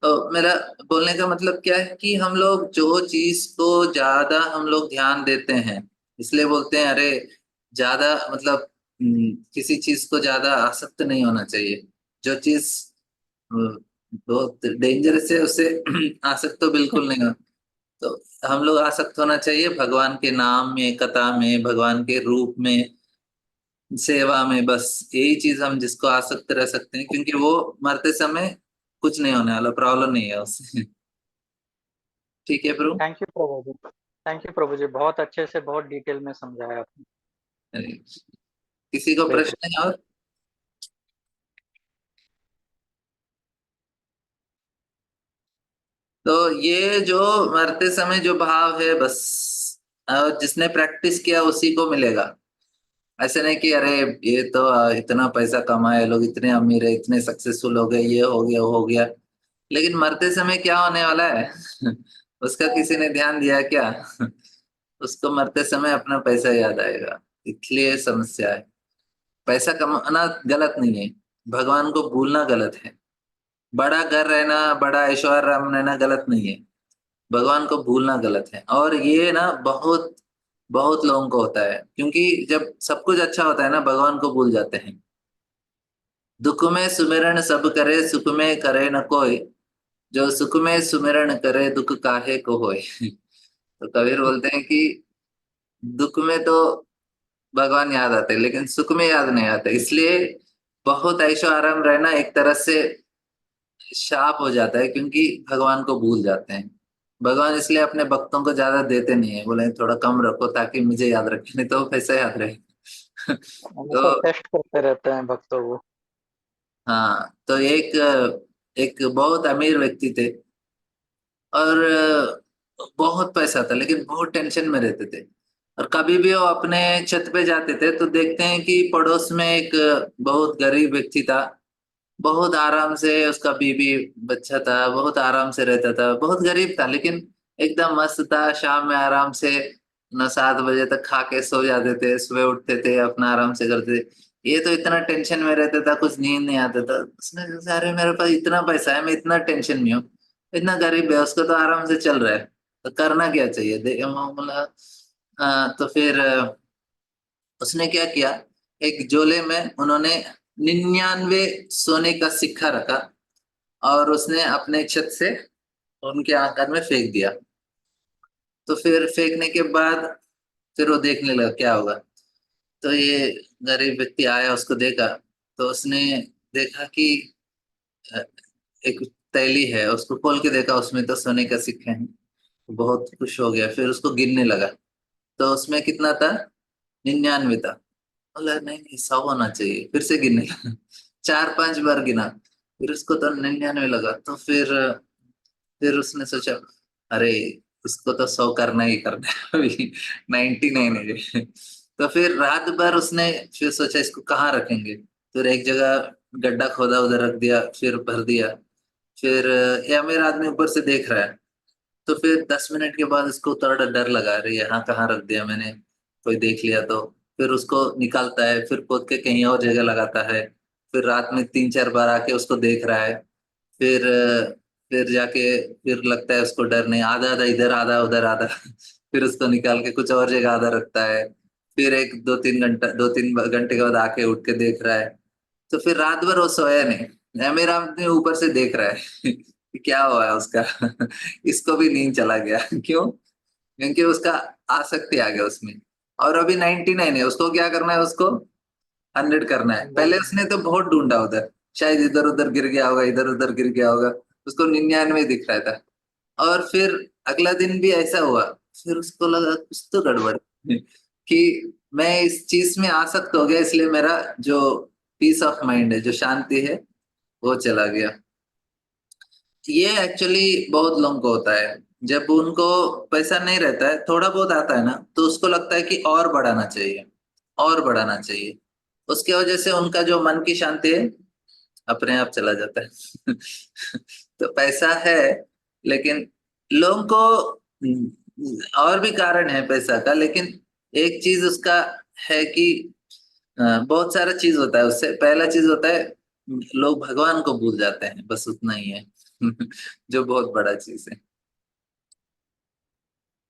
तो मेरा बोलने का मतलब क्या है कि हम लोग जो चीज को ज्यादा हम लोग ध्यान देते हैं, इसलिए बोलते हैं अरे ज्यादा मतलब किसी चीज को ज्यादा आसक्त नहीं होना चाहिए। जो चीज बहुत डेंजरस है उससे आसक्त तो बिल्कुल नहीं हो। तो हम लोग आसक्त होना चाहिए भगवान के नाम में, कथा में, भगवान के रूप में, सेवा में, बस यही चीज हम जिसको आसक्त रह सकते हैं, क्योंकि वो मरते समय कुछ नहीं होने वाला, प्रॉब्लम नहीं है उससे। ठीक है Prabhu. Thank you Prabhu ji. Thank you Prabhu ji, बहुत अच्छे से बहुत डिटेल में समझाया आपने। अरे, किसी को बिल्कुल। प्रश्न है और? तो ये जो मरते समय जो भाव है बस, और जिसने प्रैक्टिस किया उसी को मिलेगा। ऐसे नहीं कि अरे ये तो इतना पैसा कमाए लोग, इतने अमीर है, इतने सक्सेसफुल हो गए, ये हो गया वो हो गया, लेकिन मरते समय क्या होने वाला है उसका किसी ने ध्यान दिया क्या? उसको मरते समय अपना पैसा याद आएगा, इसलिए समस्या है। पैसा कमाना गलत नहीं है, भगवान को भूलना गलत है। बड़ा घर रहना, बड़ा ऐश्वर्य रहना गलत नहीं है, भगवान को भूलना गलत है। और ये ना बहुत बहुत लोगों को होता है, क्योंकि जब सब कुछ अच्छा होता है ना भगवान को भूल जाते हैं। दुख में सुमिरन सब करे, सुख में करे न कोई, जो सुख में सुमिरन करे दुख काहे को होए। तो कबीर बोलते हैं कि दुख में तो भगवान याद आते हैं लेकिन सुख में याद नहीं आते, इसलिए बहुत ऐशो आराम रहना एक तरह से शाप हो जाता है, क्योंकि भगवान को भूल जाते हैं। भगवान इसलिए अपने भक्तों को ज्यादा देते नहीं है, बोले थोड़ा कम रखो ताकि मुझे याद रखे, नहीं तो पैसा याद रहे। वो तो तो टेस्ट करते रहते हैं भक्तों को। हाँ, तो एक एक बहुत अमीर व्यक्ति थे, और बहुत पैसा था लेकिन बहुत टेंशन में रहते थे। और कभी भी वो अपने छत पे जाते थे तो देखते हैं कि पड़ोस में एक बहुत गरीब व्यक्ति था। बहुत आराम से उसका बीबी बच्चा था, बहुत आराम से रहता था, बहुत गरीब था लेकिन एकदम मस्त था। शाम में आराम से 9-7 बजे तक खा के सो जाते थे, सुबह उठते थे अपना आराम से करते थे। ये तो इतना टेंशन में रहता था, कुछ नींद नहीं आता था। उसने सोचा अरे मेरे पास इतना पैसा है, मैं इतना टेंशन में हूँ, इतना गरीब है, उसको तो आराम से चल रहा है, तो करना क्या चाहिए बोला। तो फिर उसने क्या किया, एक झोले में उन्होंने 99 सोने का सिक्का रखा, और उसने अपने छत से उनके आंगन में फेंक दिया। तो फिर फेंकने के बाद फिर वो देखने लगा क्या होगा। तो ये गरीब व्यक्ति आया, उसको देखा, तो उसने देखा कि अ, एक तैली है, उसको खोल के देखा, उसमें तो सोने का सिक्के हैं। बहुत खुश हो गया, फिर उसको गिनने लगा, तो उसमें कितना था? 99 था। बोला नहीं नहीं, 100 होना चाहिए। फिर से गिनने लगा, 4-5 बार गिना, फिर उसको तो 99 लगा। तो फिर उसने सोचा, अरे इसको तो 100 करना ही करना है, अभी 99 है। तो फिर रात भर उसने फिर सोचा इसको कहाँ रखेंगे। फिर एक जगह गड्ढा खोदा, उधर रख दिया, फिर भर दिया। फिर ये अमीर आदमी ऊपर से देख रहा है। तो फिर 10 मिनट के बाद उसको थोड़ा डर लगा, अरे यहाँ कहाँ रख दिया मैंने, कोई देख लिया तो। फिर उसको निकालता है, फिर खोद के कहीं और जगह लगाता है। फिर रात में 3-4 बार आके उसको देख रहा है। फिर जाके फिर लगता है उसको डर नहीं, आधा आधा इधर, आधा उधर, आधा फिर उसको निकाल के कुछ और जगह आधा रखता है। फिर 2-3 घंटे के बाद आके उठ के देख रहा है। तो फिर रात भर वो सोया नहीं, मेरा आदमी ऊपर से देख रहा है कि क्या हुआ है उसका। इसको भी नींद चला गया। क्यों? क्योंकि उसका आसक्ति आ गया उसमें। और अभी 99 है, उसको क्या करना है? उसको 100 करना है। पहले उसने तो बहुत ढूंढा उधर, शायद इधर उधर गिर गया होगा, इधर उधर गिर गया होगा, उसको 99 दिख रहा था। और फिर अगला दिन भी ऐसा हुआ। फिर उसको लगा कुछ तो गड़बड़ है, कि मैं इस चीज में आसक्त हो गया, इसलिए मेरा जो पीस ऑफ माइंड है, जो शांति है, वो चला गया। ये एक्चुअली बहुत लोगों को होता है। जब उनको पैसा नहीं रहता है, थोड़ा बहुत आता है ना, तो उसको लगता है कि और बढ़ाना चाहिए, और बढ़ाना चाहिए। उसके वजह से उनका जो मन की शांति है, अपने आप चला जाता है। तो पैसा है, लेकिन लोगों को और भी कारण है पैसा का, लेकिन एक चीज उसका है कि बहुत सारा चीज होता है उससे। पहला चीज होता है, लोग भगवान को भूल जाते हैं, बस उतना ही है। जो बहुत बड़ा चीज है।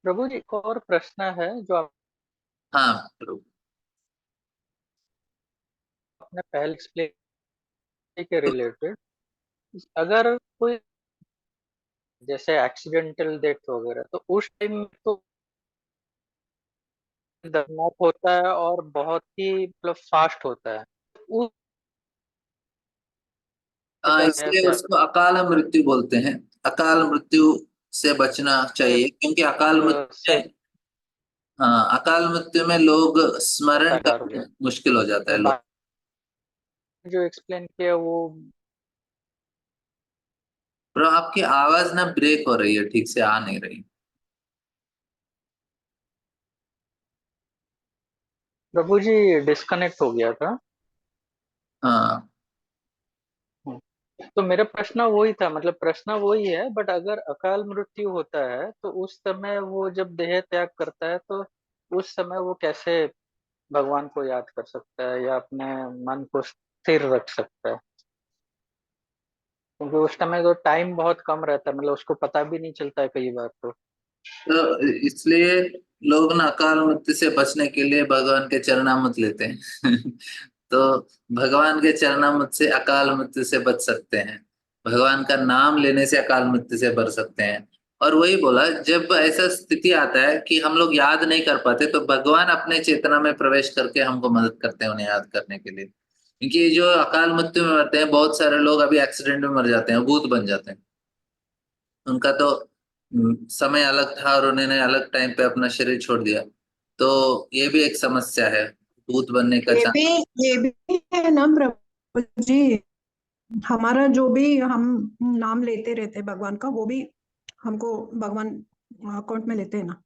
प्रभु जी, एक और प्रश्न है जो हाँ प्रभु। आपने पहले एक्सप्लेन के रिलेटेड, अगर कोई जैसे एक्सीडेंटल डेथ वगैरह, तो उस टाइम तो दर्दनाक होता है और बहुत ही मतलब फास्ट होता है। उस इसलिए क्या उसको अकाल मृत्यु बोलते हैं। अकाल मृत्यु से बचना चाहिए, क्योंकि अकाल मृत्यु से में, हाँ, अकाल मृत्यु में लोग स्मरण बेकार हो करना जाए। मुश्किल हो जाता है और लोग। जो एक्सप्लेन किया वो पर आपकी आवाज ना ब्रेक हो रही है, ठीक से आ नहीं रही। प्रभु जी डिस्कनेक्ट हो गया था। हाँ तो मेरा प्रश्न वही था, मतलब प्रश्न वही है, बट अगर अकाल मृत्यु होता है तो उस समय वो जब देह त्याग करता है, तो उस समय वो कैसे भगवान को याद कर सकता है या अपने मन को स्थिर रख सकता है? क्योंकि उस समय तो टाइम बहुत कम रहता है, मतलब उसको पता भी नहीं चलता है कई बार तो। तो इसलिए लोग ना अकाल मृत्यु से बचने के लिए भगवान के चरणामृत लेते हैं। तो भगवान के चरणामृत से अकाल मृत्यु से बच सकते हैं। भगवान का नाम लेने से अकाल मृत्यु से बच सकते हैं। और वही बोला, जब ऐसा स्थिति आता है कि हम लोग याद नहीं कर पाते, तो भगवान अपने चेतना में प्रवेश करके हमको मदद करते हैं उन्हें याद करने के लिए। क्योंकि ये जो अकाल मृत्यु में मरते हैं, बहुत सारे लोग अभी एक्सीडेंट में मर जाते हैं, भूत बन जाते हैं। उनका तो समय अलग था और उन्होंने अलग टाइम पे अपना शरीर छोड़ दिया। तो ये भी एक समस्या है, भूत बनने का ये चांस। भी ये भी है ना प्रभु जी, हमारा जो भी हम नाम लेते रहते हैं भगवान का, वो भी हमको भगवान अकाउंट में लेते हैं ना।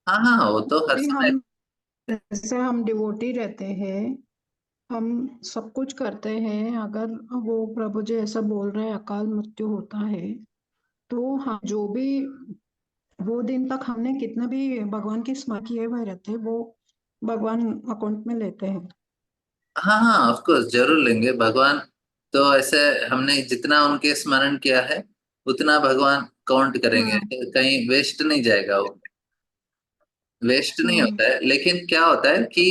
हाँ हाँ, वो तो हर भी समय। हम जैसे हम डिवोटी रहते हैं, हम सब कुछ करते हैं, अगर वो प्रभु जी ऐसा बोल रहे हैं अकाल मृत्यु होता है, तो हम जो भी वो दिन तक हमने कितना भी भगवान की स्मरण किए हुए रहते हैं, वो भगवान अकाउंट में लेते हैं। हाँ हाँ, ऑफ कोर्स जरूर लेंगे भगवान। तो ऐसे हमने जितना उनके स्मरण किया है, उतना भगवान काउंट करेंगे, हम्म कहीं वेस्ट नहीं जाएगा वो। वेस्ट नहीं हम्म होता है, लेकिन क्या होता है कि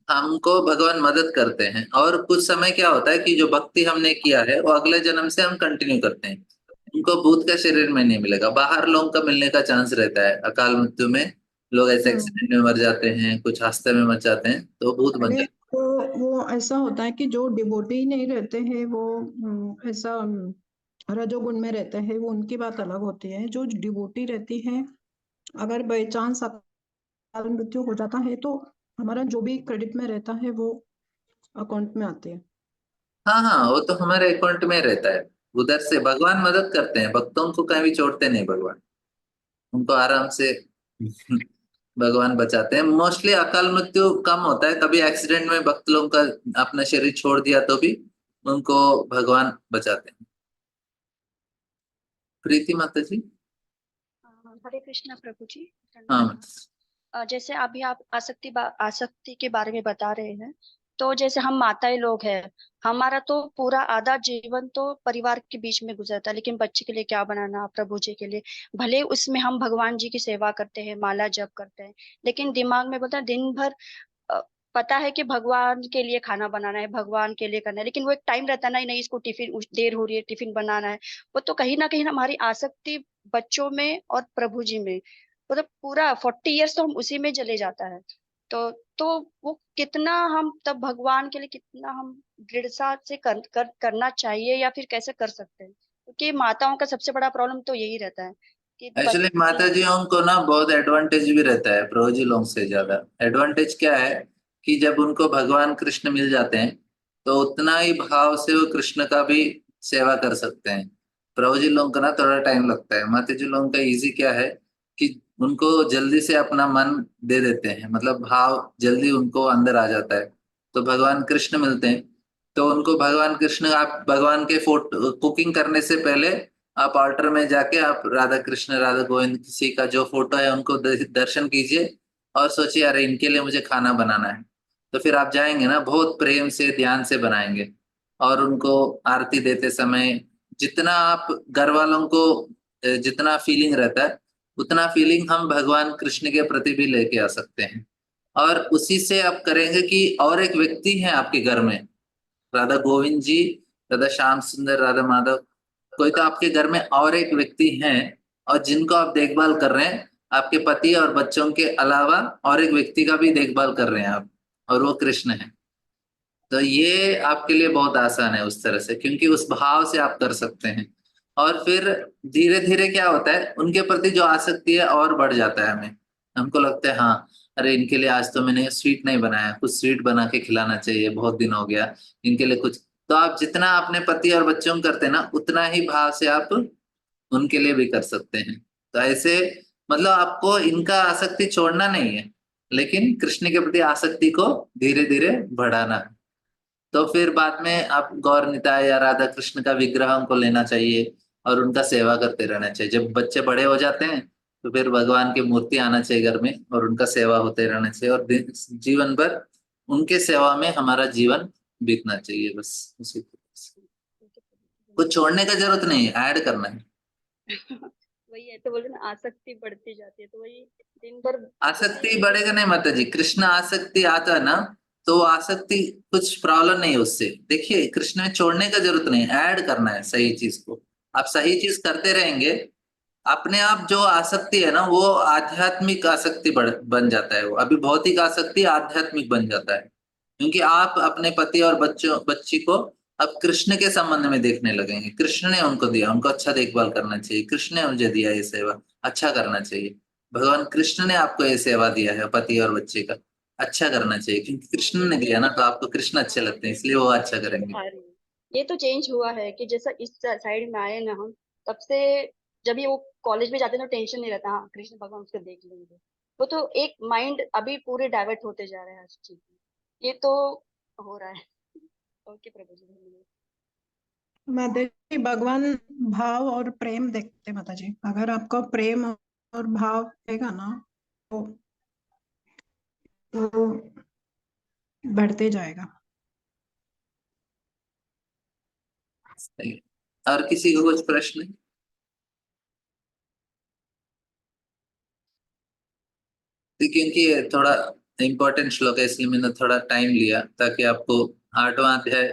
हमको भगवान मदद करते हैं। और कुछ समय क्या होता है कि जो भक्ति हमने किया है, वो अगले जन्म से हम कंटिन्यू करते हैं। उनको भूत का शरीर में नहीं मिलेगा, बाहर लोगों का मिलने का चांस रहता है अकाल मृत्यु में। लोग ऐसे हम्म एक्सीडेंट में मर जाते हैं, कुछ हादसे में मर जाते हैं, तो भूत बन अरे जाते वो ऐसा होता है कि जो डिवोटी नहीं रहते हैं वो ऐसा रजोगुण में रहते हैं वो उनकी बात अलग होती है। जो डिवोटी रहती है, अगर बाई चांस अकाल मृत्यु हो जाता है तो हमारा जो भी क्रेडिट में रहता है वो अकाउंट में आते हैं। हाँ हाँ, वो तो हमारे अकाउंट में रहता है। उधर से भगवान मदद करते हैं, भक्तों को कहीं भी छोड़ते नहीं भगवान, उनको आराम से भगवान बचाते हैं। मोस्टली अकाल मृत्यु कम होता है, कभी एक्सीडेंट में भक्त लोगों का अपना शरीर छोड़ दिया तो भी उनको भगवान बचाते हैं। प्रीति माता जी। हरे कृष्णा प्रभु जी। हाँ जैसे अभी आप आसक्ति के बारे में बता रहे हैं, तो जैसे हम माताएं लोग हैं, हमारा तो पूरा आधा जीवन तो परिवार के बीच में गुजरता है, लेकिन बच्चे के लिए क्या बनाना, प्रभु जी के लिए, भले उसमें हम भगवान जी की सेवा करते हैं, माला जप करते हैं, लेकिन दिमाग में बोलता है दिन भर अ, पता है कि भगवान के लिए खाना बनाना है, भगवान के लिए करना है, लेकिन वो एक टाइम रहता है ना, नहीं इसको टिफिन देर हो रही है, टिफिन बनाना है। वो तो कहीं ना कहीं हमारी आसक्ति बच्चों में और प्रभु जी में, मतलब पूरा 40 इयर्स तो हम उसी में चले जाता है। तो वो कितना हम तब भगवान के लिए कितना हम दृढ़ता से करना चाहिए, या फिर कैसे कर सकते हैं, क्योंकि माताओं का सबसे बड़ा प्रॉब्लम तो यही रहता है कि एक्चुअली माता जी को ना बहुत एडवांटेज भी रहता है प्रभु जी लोगों से ज्यादा। एडवांटेज क्या है कि जब उनको भगवान कृष्ण मिल जाते हैं तो उतना ही भाव से वो कृष्ण का भी सेवा कर सकते हैं। प्रभु जी लोगों का ना थोड़ा टाइम लगता है, माता जी लोगों का इजी क्या है कि उनको जल्दी से अपना मन दे देते हैं, मतलब भाव जल्दी उनको अंदर आ जाता है। तो भगवान कृष्ण मिलते हैं तो उनको भगवान कृष्ण, आप भगवान के फोटो कुकिंग करने से पहले आप ऑल्टर में जाके आप राधा कृष्ण राधा गोविंद किसी का जो फोटो है उनको दर्शन कीजिए और सोचिए अरे इनके लिए मुझे खाना बनाना है। तो फिर आप जाएंगे ना, बहुत प्रेम से ध्यान से बनाएंगे और उनको आरती देते समय जितना आप घर वालों को जितना फीलिंग रहता है उतना फीलिंग हम भगवान कृष्ण के प्रति भी लेके आ सकते हैं। और उसी से आप करेंगे कि और एक व्यक्ति है आपके घर में, राधा गोविंद जी, राधा श्याम सुंदर, राधा माधव, कोई तो आपके घर में और एक व्यक्ति हैं और जिनको आप देखभाल कर रहे हैं, आपके पति और बच्चों के अलावा और एक व्यक्ति का भी देखभाल कर रहे हैं आप, और वो कृष्ण है। तो ये आपके लिए बहुत आसान है उस तरह से, क्योंकि उस भाव से आप कर सकते हैं। और फिर धीरे धीरे क्या होता है, उनके प्रति जो आसक्ति है और बढ़ जाता है। हमें हमको लगता है हाँ अरे इनके लिए आज तो मैंने स्वीट नहीं बनाया, कुछ स्वीट बना के खिलाना चाहिए, बहुत दिन हो गया इनके लिए कुछ। तो आप जितना अपने पति और बच्चों को करते हैं ना, उतना ही भाव से आप उनके लिए भी कर सकते हैं। तो ऐसे मतलब आपको इनका आसक्ति छोड़ना नहीं है, लेकिन कृष्ण के प्रति आसक्ति को धीरे धीरे बढ़ाना है। तो फिर बाद में आप गौर निताय या राधा कृष्ण का विग्रह उनको लेना चाहिए और उनका सेवा करते रहना चाहिए। जब बच्चे बड़े हो जाते हैं तो फिर भगवान की मूर्ति आना चाहिए घर में और उनका सेवा होते रहना चाहिए, और जीवन भर उनके सेवा में हमारा जीवन बीतना चाहिए। बस उसी कुछ छोड़ने का जरूरत नहीं है, ऐड करना है। वही है, तो बोले ना आसक्ति बढ़ती जाती है, तो वही दिन भर आसक्ति बढ़ेगा नहीं माता जी, कृष्ण आसक्ति आता है ना, तो आसक्ति कुछ प्रॉब्लम नहीं है उससे। देखिए कृष्ण में छोड़ने का जरूरत नहीं, ऐड करना है सही चीज को। आप सही चीज करते रहेंगे, अपने आप जो आसक्ति है ना वो आध्यात्मिक आसक्ति बन जाता है। वो अभी भौतिक आसक्ति आध्यात्मिक बन जाता है, क्योंकि आप अपने पति और बच्ची को अब कृष्ण के संबंध में देखने लगेंगे। कृष्ण ने उनको दिया, उनको अच्छा देखभाल करना चाहिए, कृष्ण ने मुझे दिया ये सेवा, अच्छा करना चाहिए। भगवान कृष्ण ने आपको ये सेवा दिया है पति और बच्चे का, अच्छा करना चाहिए, क्योंकि कृष्ण ने दिया ना, तो आपको कृष्ण अच्छे लगते हैं इसलिए वो अच्छा करेंगे। आ रही है। ये तो चेंज हुआ है कि जैसा इस साइड में आए ना हम, तब से जब ये वो कॉलेज में जाते हैं तो टेंशन नहीं रहता, हाँ कृष्ण भगवान उसको देख लेंगे। वो तो एक माइंड अभी पूरे डाइवर्ट होते जा रहे हैं हर चीज में, ये तो हो रहा है। ओके प्रभु जी, धन्यवाद। माता जी भगवान भाव और प्रेम देखते हैं। माता जी अगर आपका प्रेम और भाव रहेगा ना तो बढ़ते जाएगा। सही है। और किसी को कुछ प्रश्न? क्योंकि ये थोड़ा इम्पोर्टेंट श्लोक है इसलिए मैंने थोड़ा टाइम लिया, ताकि आपको 8वां अध्याय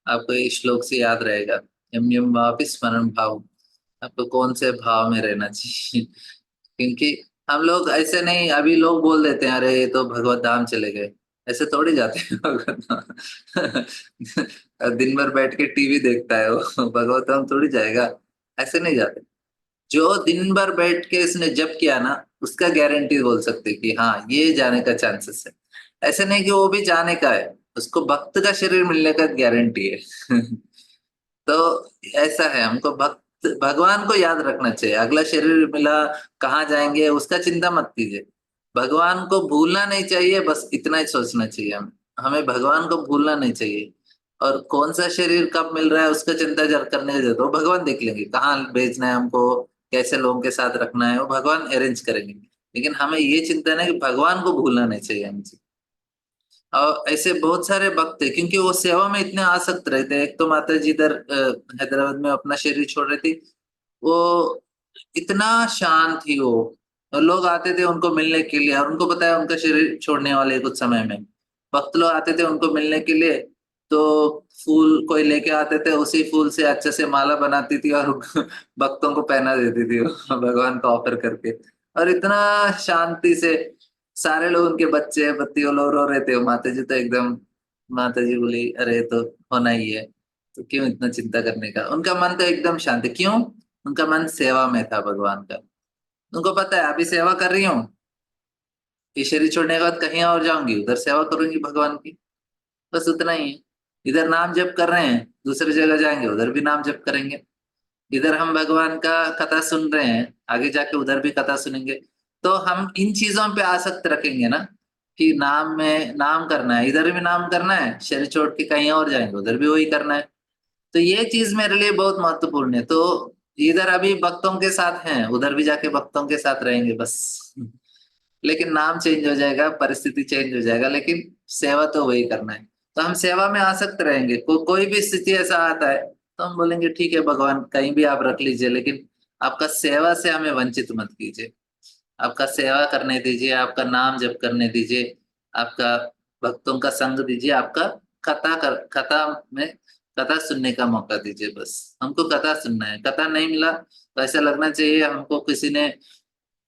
आपको इस श्लोक से याद रहेगा। यम यम वापि स्मरण भाव, आपको कौन से भाव में रहना चाहिए। क्योंकि हम लोग ऐसे नहीं, अभी लोग बोल देते हैं अरे ये तो भगवत धाम चले गए, ऐसे थोड़ी जाते हैं भगवत धाम। दिन भर बैठ के टीवी देखता है वो, भगवत धाम थोड़ी जाएगा। ऐसे नहीं जाते। जो दिन भर बैठ के इसने जप किया ना, उसका गारंटी बोल सकते कि हाँ ये जाने का चांसेस है। ऐसे नहीं कि वो भी जाने का है, उसको भक्त का शरीर मिलने का गारंटी है। तो ऐसा है, हमको भक्त भगवान को याद रखना चाहिए। अगला शरीर मिला, कहाँ जाएंगे उसका चिंता मत कीजिए। भगवान को भूलना नहीं चाहिए, बस इतना ही सोचना चाहिए। हमें भगवान को भूलना नहीं चाहिए। और कौन सा शरीर कब मिल रहा है उसका चिंता करने की जरूरत, वो भगवान देख लेंगे। कहाँ भेजना है हमको, कैसे लोगों के साथ रखना है, वो भगवान अरेंज करेंगे। लेकिन हमें ये चिंता नहीं कि भगवान को भूलना नहीं चाहिए हमसे। और ऐसे बहुत सारे भक्त है, क्योंकि वो सेवा में इतने आसक्त रहते हैं। एक तो माता जी इधर हैदराबाद में अपना शरीर छोड़ रही थी, वो इतना शांत थी वो। और लोग आते थे उनको मिलने के लिए, और उनको पता है उनका शरीर छोड़ने वाले हैं कुछ समय में। भक्त लोग आते थे उनको मिलने के लिए, तो फूल कोई लेके आते थे, उसी फूल से अच्छे से माला बनाती थी और भक्तों को पहना देती थी वो, भगवान को ऑफर करके। और इतना शांति से सारे लोग, उनके बच्चे बच्तियों लोग रो रहे थे। माता जी तो एकदम, माता जी बोली अरे तो होना ही है, तो क्यों इतना चिंता करने का। उनका मन तो एकदम शांत है। क्यों? उनका मन सेवा में था भगवान का। उनको पता है अभी सेवा कर रही हूँ, ये शरीर छोड़ने के बाद कहीं और जाऊंगी, उधर सेवा करूंगी भगवान की। बस उतना ही है। इधर नाम जप कर रहे हैं, दूसरी जगह जाएंगे उधर भी नाम जप करेंगे। इधर हम भगवान का कथा सुन रहे हैं, आगे जाके उधर भी कथा सुनेंगे। तो हम इन चीजों पे आसक्त रखेंगे ना, कि नाम में नाम करना है, इधर भी नाम करना है, शरीर छोड़ के कहीं और जाएंगे उधर भी वही करना है। तो ये चीज मेरे लिए बहुत महत्वपूर्ण है। तो इधर अभी भक्तों के साथ हैं, उधर भी जाके भक्तों के साथ रहेंगे बस। लेकिन नाम चेंज हो जाएगा, परिस्थिति चेंज हो जाएगा, लेकिन सेवा तो वही करना है। तो हम सेवा में आसक्त रहेंगे। कोई भी स्थिति ऐसा आता है तो हम बोलेंगे ठीक है भगवान, कहीं भी आप रख लीजिए, लेकिन आपका सेवा से हमें वंचित मत कीजिए। आपका सेवा करने दीजिए, आपका नाम जप करने दीजिए, आपका भक्तों का संग दीजिए, आपका कथा में कथा सुनने का मौका दीजिए। बस हमको कथा सुनना है। कथा नहीं मिला तो ऐसा लगना चाहिए हमको किसी ने,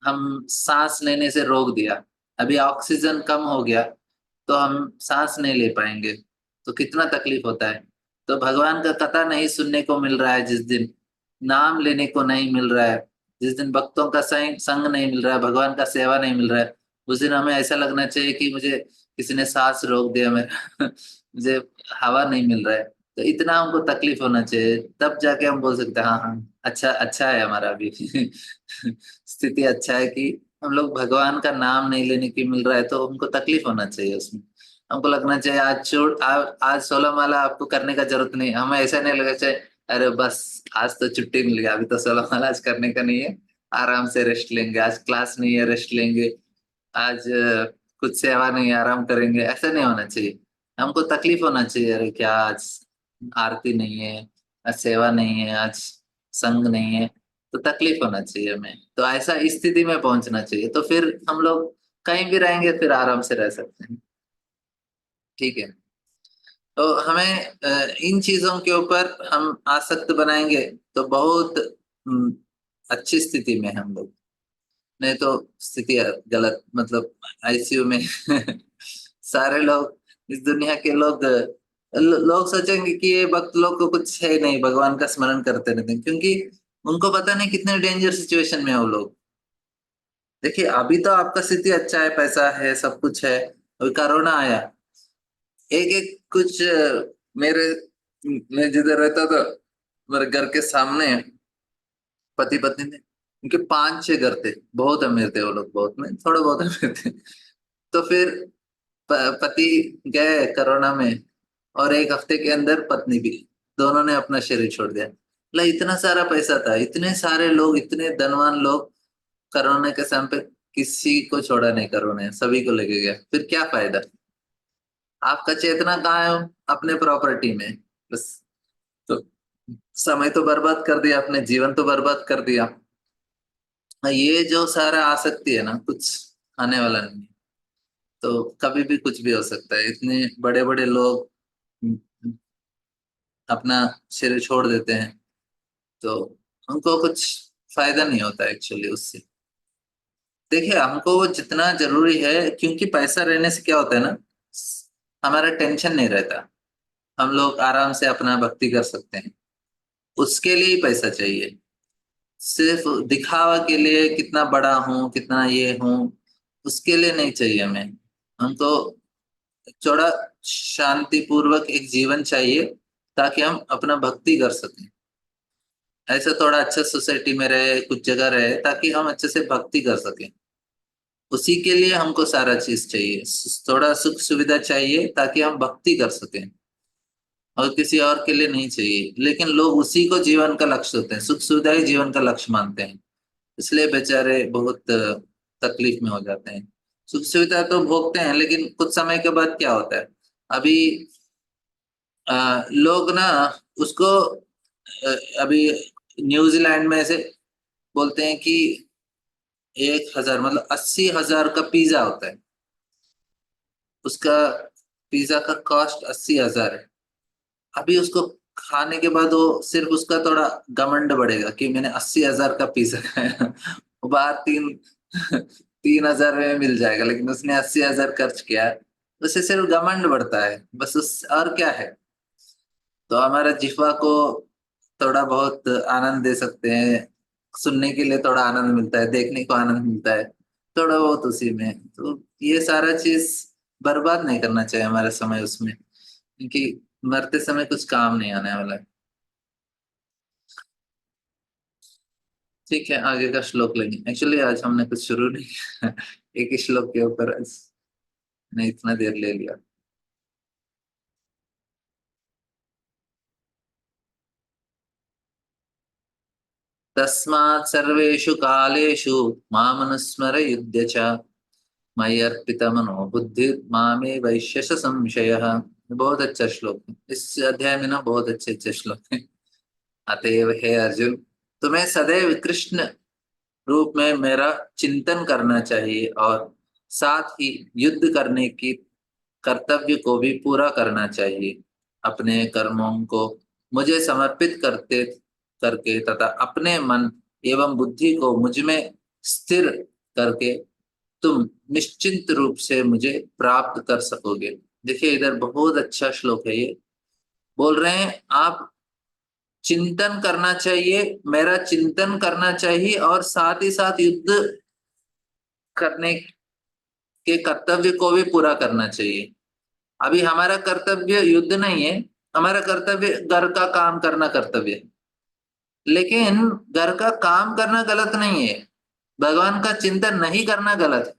हम सांस लेने से रोक दिया। अभी ऑक्सीजन कम हो गया तो हम सांस नहीं ले पाएंगे, तो कितना तकलीफ होता है। तो भगवान का कथा नहीं सुनने को मिल रहा है जिस दिन, नाम लेने को नहीं मिल रहा है जिस दिन, भक्तों का संग नहीं मिल रहा है, भगवान का सेवा नहीं मिल रहा है, उस दिन हमें ऐसा लगना चाहिए कि मुझे किसी ने सांस रोक दिया मेरा। मुझे हवा नहीं मिल रहा है। तो इतना हमको तकलीफ होना चाहिए, तब जाके हम बोल सकते हैं हाँ हाँ अच्छा अच्छा है हमारा अभी। स्थिति अच्छा है कि हम लोग भगवान का नाम नहीं लेने की मिल रहा है, तो हमको तकलीफ होना चाहिए उसमें। हमको लगना चाहिए आज छोड़, आज 16 माला आपको करने का जरूरत नहीं। हमें ऐसा नहीं लगना चाहिए अरे बस आज तो छुट्टी मिल गया, अभी तो 16 माला आज करने का नहीं है, आराम से रेस्ट लेंगे, आज क्लास नहीं है रेस्ट लेंगे, आज कुछ सेवा नहीं है आराम करेंगे। ऐसा नहीं होना चाहिए। हमको तकलीफ होना चाहिए, अरे क्या आज आरती नहीं है, आज सेवा नहीं है, आज संग नहीं है, तो तकलीफ होना चाहिए हमें। तो ऐसा स्थिति में पहुंचना चाहिए, तो फिर हम लोग कहीं भी रहेंगे फिर आराम से रह सकते हैं। ठीक है। तो हमें इन चीजों के ऊपर हम आसक्त बनाएंगे तो बहुत अच्छी स्थिति में हम लोग। नहीं तो स्थिति गलत, मतलब आईसीयू में सारे लोग, इस दुनिया के लोग, लोग सोचेंगे कि ये भक्त लोग को कुछ है नहीं, भगवान का स्मरण करते रहते हैं, क्योंकि उनको पता नहीं कितने डेंजर सिचुएशन में है वो लोग। देखिए अभी तो आपका स्थिति अच्छा है, पैसा है, सब कुछ है, और कोरोना आया, एक एक कुछ मेरे, मैं जिधर रहता था मेरे घर के सामने पति पत्नी थे, उनके 5-6 घर थे, बहुत अमीर थे वो लोग, बहुत में थोड़े बहुत अमीर थे। तो फिर पति गए कोरोना में, और एक हफ्ते के अंदर पत्नी भी, दोनों ने अपना शरीर छोड़ दिया। मतलब इतना सारा पैसा था, इतने सारे लोग, इतने धनवान लोग, कोरोना के समय पे किसी को छोड़ा नहीं कोरोना ने, सभी को लेके गया। फिर क्या फायदा? आपका चेतना कहाँ है? अपने प्रॉपर्टी में बस। तो समय तो बर्बाद कर दिया, अपने जीवन तो बर्बाद कर दिया। ये जो सारा आसक्ति है ना, कुछ आने वाला नहीं है। तो कभी भी कुछ भी हो सकता है। इतने बड़े बड़े लोग अपना शरीर छोड़ देते हैं, तो उनको कुछ फायदा नहीं होता एक्चुअली उससे। देखिए हमको वो जितना जरूरी है, क्योंकि पैसा रहने से क्या होता है ना, हमारा टेंशन नहीं रहता, हम लोग आराम से अपना भक्ति कर सकते हैं। उसके लिए ही पैसा चाहिए। सिर्फ दिखावा के लिए कितना बड़ा हूँ, कितना ये हूँ, उसके लिए नहीं चाहिए हमें। हमको थोड़ा शांतिपूर्वक एक जीवन चाहिए ताकि हम अपना भक्ति कर सकें। ऐसा थोड़ा अच्छा सोसाइटी में रहे, कुछ जगह रहे, ताकि हम अच्छे से भक्ति कर सकें। उसी के लिए हमको सारा चीज चाहिए, थोड़ा सुख सुविधा चाहिए ताकि हम भक्ति कर सकें, और किसी और के लिए नहीं चाहिए। लेकिन लोग उसी को जीवन का लक्ष्य होते हैं, सुख सुविधा ही जीवन का लक्ष्य मानते हैं, इसलिए बेचारे बहुत तकलीफ में हो जाते हैं। सुख सुविधा तो भोगते हैं, लेकिन कुछ समय के बाद क्या होता है, अभी लोग ना उसको अभी न्यूजीलैंड में ऐसे बोलते हैं कि 1,000 मतलब 80,000 का पिज्जा होता है, उसका पिज्जा का कॉस्ट 80,000 है। अभी उसको खाने के बाद वो सिर्फ उसका थोड़ा घमंड बढ़ेगा कि मैंने 80,000 का पिज्जा खाया। वो बाहर 3,000 में मिल जाएगा, लेकिन उसने 80,000 खर्च किया है, उससे सिर्फ घमंड बढ़ता है बस, उस और क्या है। तो हमारा जिह्वा को थोड़ा बहुत आनंद दे सकते हैं, सुनने के लिए थोड़ा आनंद मिलता है, देखने को आनंद मिलता है, थोड़ा बहुत उसी में। तो ये सारा चीज बर्बाद नहीं करना चाहिए हमारा समय उसमें, क्योंकि मरते समय कुछ काम नहीं आने वाला है। ठीक है, आगे का श्लोक लेंगे। एक्चुअली आज हमने कुछ शुरू नहीं किया, एक ही श्लोक के ऊपर ने इतना देर ले लिया। तस्मात् सर्वेषु कालेषु मामनुस्मर युध्य च मय्यर्पितमनो बुद्धिर् मामे वैश्यस संशयः। बहुत अच्छा श्लोक है, इस अध्याय में ना बहुत अच्छे अच्छे श्लोक हैं। अतएव हे अर्जुन, तुम्हें सदैव कृष्ण रूप में मेरा चिंतन करना चाहिए, और साथ ही युद्ध करने की कर्तव्य को भी पूरा करना चाहिए। अपने कर्मों को मुझे समर्पित करते करके तथा अपने मन एवं बुद्धि को मुझ में स्थिर करके तुम निश्चिंत रूप से मुझे प्राप्त कर सकोगे। देखिए इधर बहुत अच्छा श्लोक है, ये बोल रहे हैं आप चिंतन करना चाहिए, मेरा चिंतन करना चाहिए, और साथ ही साथ युद्ध करने के कर्तव्य को भी पूरा करना चाहिए। अभी हमारा कर्तव्य युद्ध नहीं है, हमारा कर्तव्य घर का काम करना कर्तव्य है। लेकिन घर का काम करना गलत नहीं है, भगवान का चिंतन नहीं करना गलत है।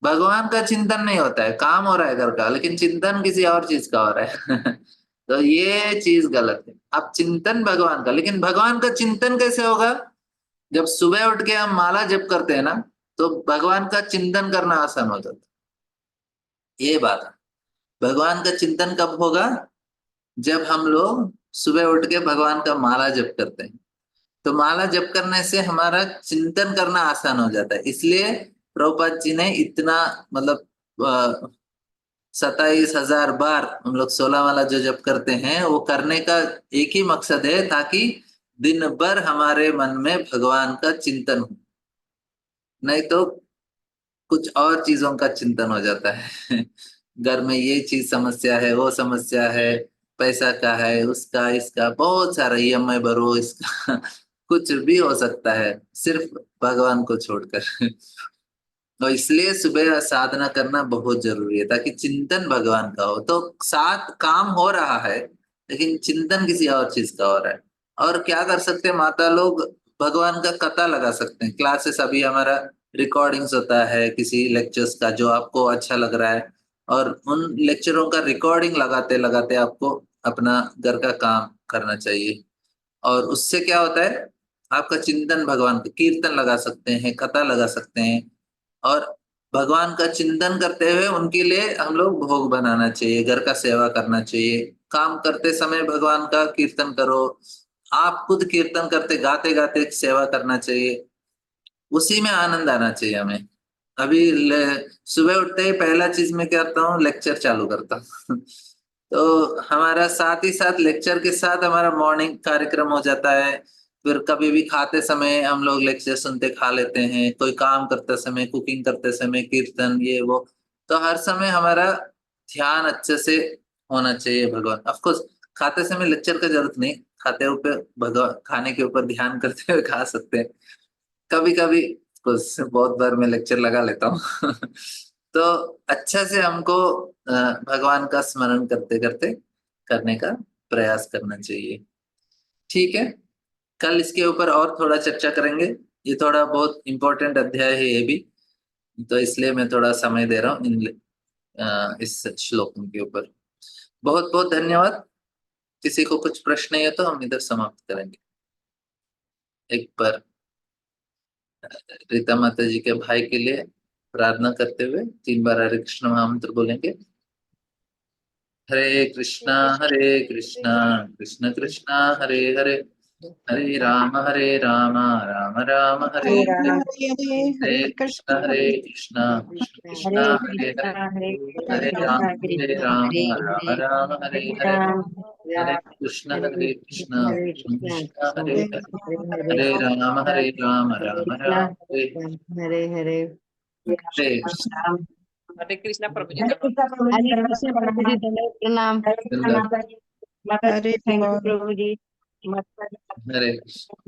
भगवान का चिंतन नहीं होता है, काम हो रहा है घर का, लेकिन चिंतन किसी और चीज का हो रहा है। तो ये चीज गलत है। अब चिंतन भगवान का, लेकिन भगवान का चिंतन कैसे होगा? जब सुबह उठ के हम माला जप करते हैं ना, तो भगवान का चिंतन करना आसान हो जाता है। ये बात है, भगवान का चिंतन कब होगा? जब हम लोग सुबह उठ के भगवान का माला जप करते हैं। तो माला जप करने से हमारा चिंतन करना आसान हो जाता है। इसलिए प्रभुपाद जी ने इतना मतलब 27,000 बार हम लोग 16 माला जो जप करते हैं, वो करने का एक ही मकसद है, ताकि दिन भर हमारे मन में भगवान का चिंतन हो। नहीं तो कुछ और चीजों का चिंतन हो जाता है। घर में ये चीज समस्या है, वो समस्या है, पैसा का है, उसका इसका बहुत सारा EMI भरो, इसका कुछ भी हो सकता है, सिर्फ भगवान को छोड़कर। तो इसलिए सुबह साधना करना बहुत जरूरी है, ताकि चिंतन भगवान का हो। तो साथ काम हो रहा है, लेकिन चिंतन किसी और चीज का हो रहा है। और क्या कर सकते हैं माता लोग? भगवान का कथा लगा सकते हैं। क्लासेस अभी हमारा रिकॉर्डिंग्स होता है किसी लेक्चर्स का जो आपको अच्छा लग रहा है, और उन लेक्चरों का रिकॉर्डिंग लगाते लगाते आपको अपना घर का काम करना चाहिए। और उससे क्या होता है, आपका चिंतन भगवान का, कीर्तन लगा सकते हैं, कथा लगा सकते हैं, और भगवान का चिंतन करते हुए उनके लिए हम लोग भोग बनाना चाहिए, घर का सेवा करना चाहिए। काम करते समय भगवान का कीर्तन करो, आप खुद कीर्तन करते गाते गाते सेवा करना चाहिए, उसी में आनंद आना चाहिए हमें। अभी सुबह उठते ही पहला चीज मैं क्या करता हूँ, लेक्चर चालू करता हूँ। तो हमारा साथ ही साथ लेक्चर के साथ हमारा मॉर्निंग कार्यक्रम हो जाता है। फिर कभी भी खाते समय हम लोग लेक्चर सुनते खा लेते हैं, कोई काम करते समय, कुकिंग करते समय कीर्तन, ये वो। तो हर समय हमारा ध्यान अच्छे से होना चाहिए भगवान। ऑफ कोर्स खाते समय लेक्चर का जरूरत नहीं, खाते ऊपर भगवान खाने के ऊपर ध्यान करते हुए खा सकते हैं। कभी कभी कुछ बहुत बार मैं लेक्चर लगा लेता हूँ तो अच्छा से हमको भगवान का स्मरण करते करते करने का प्रयास करना चाहिए। ठीक है, कल इसके ऊपर और थोड़ा चर्चा करेंगे। ये थोड़ा बहुत इंपॉर्टेंट अध्याय है ये भी, तो इसलिए मैं थोड़ा समय दे रहा हूँ इस श्लोक के ऊपर। बहुत बहुत धन्यवाद। किसी को कुछ प्रश्न है तो हम इधर समाप्त करेंगे। एक बार रीता माता जी के भाई के लिए प्रार्थना करते हुए 3 बार हरे कृष्ण महामंत्र बोलेंगे। हरे कृष्णा कृष्ण कृष्ण हरे हरे, हरे राम राम राम हरे हरे, हरे कृष्ण कृष्ण कृष्ण हरे हरे, हरे राम राम हरे हरे, हरे कृष्ण कृष्ण कृष्ण हरे हरे, हरे राम राम हरे हरे हरे हरे कृष्ण। हरे कृष्णा प्रभु जी हरे कृष्णा प्रभु जी, हरे कृष्णा प्रभु जी, प्रणाम हरे कृष्णा माता जी, माता जी, हरे थैंक यू कृष्ण। प्रभु जी, माता जी। हरे कृष्ण।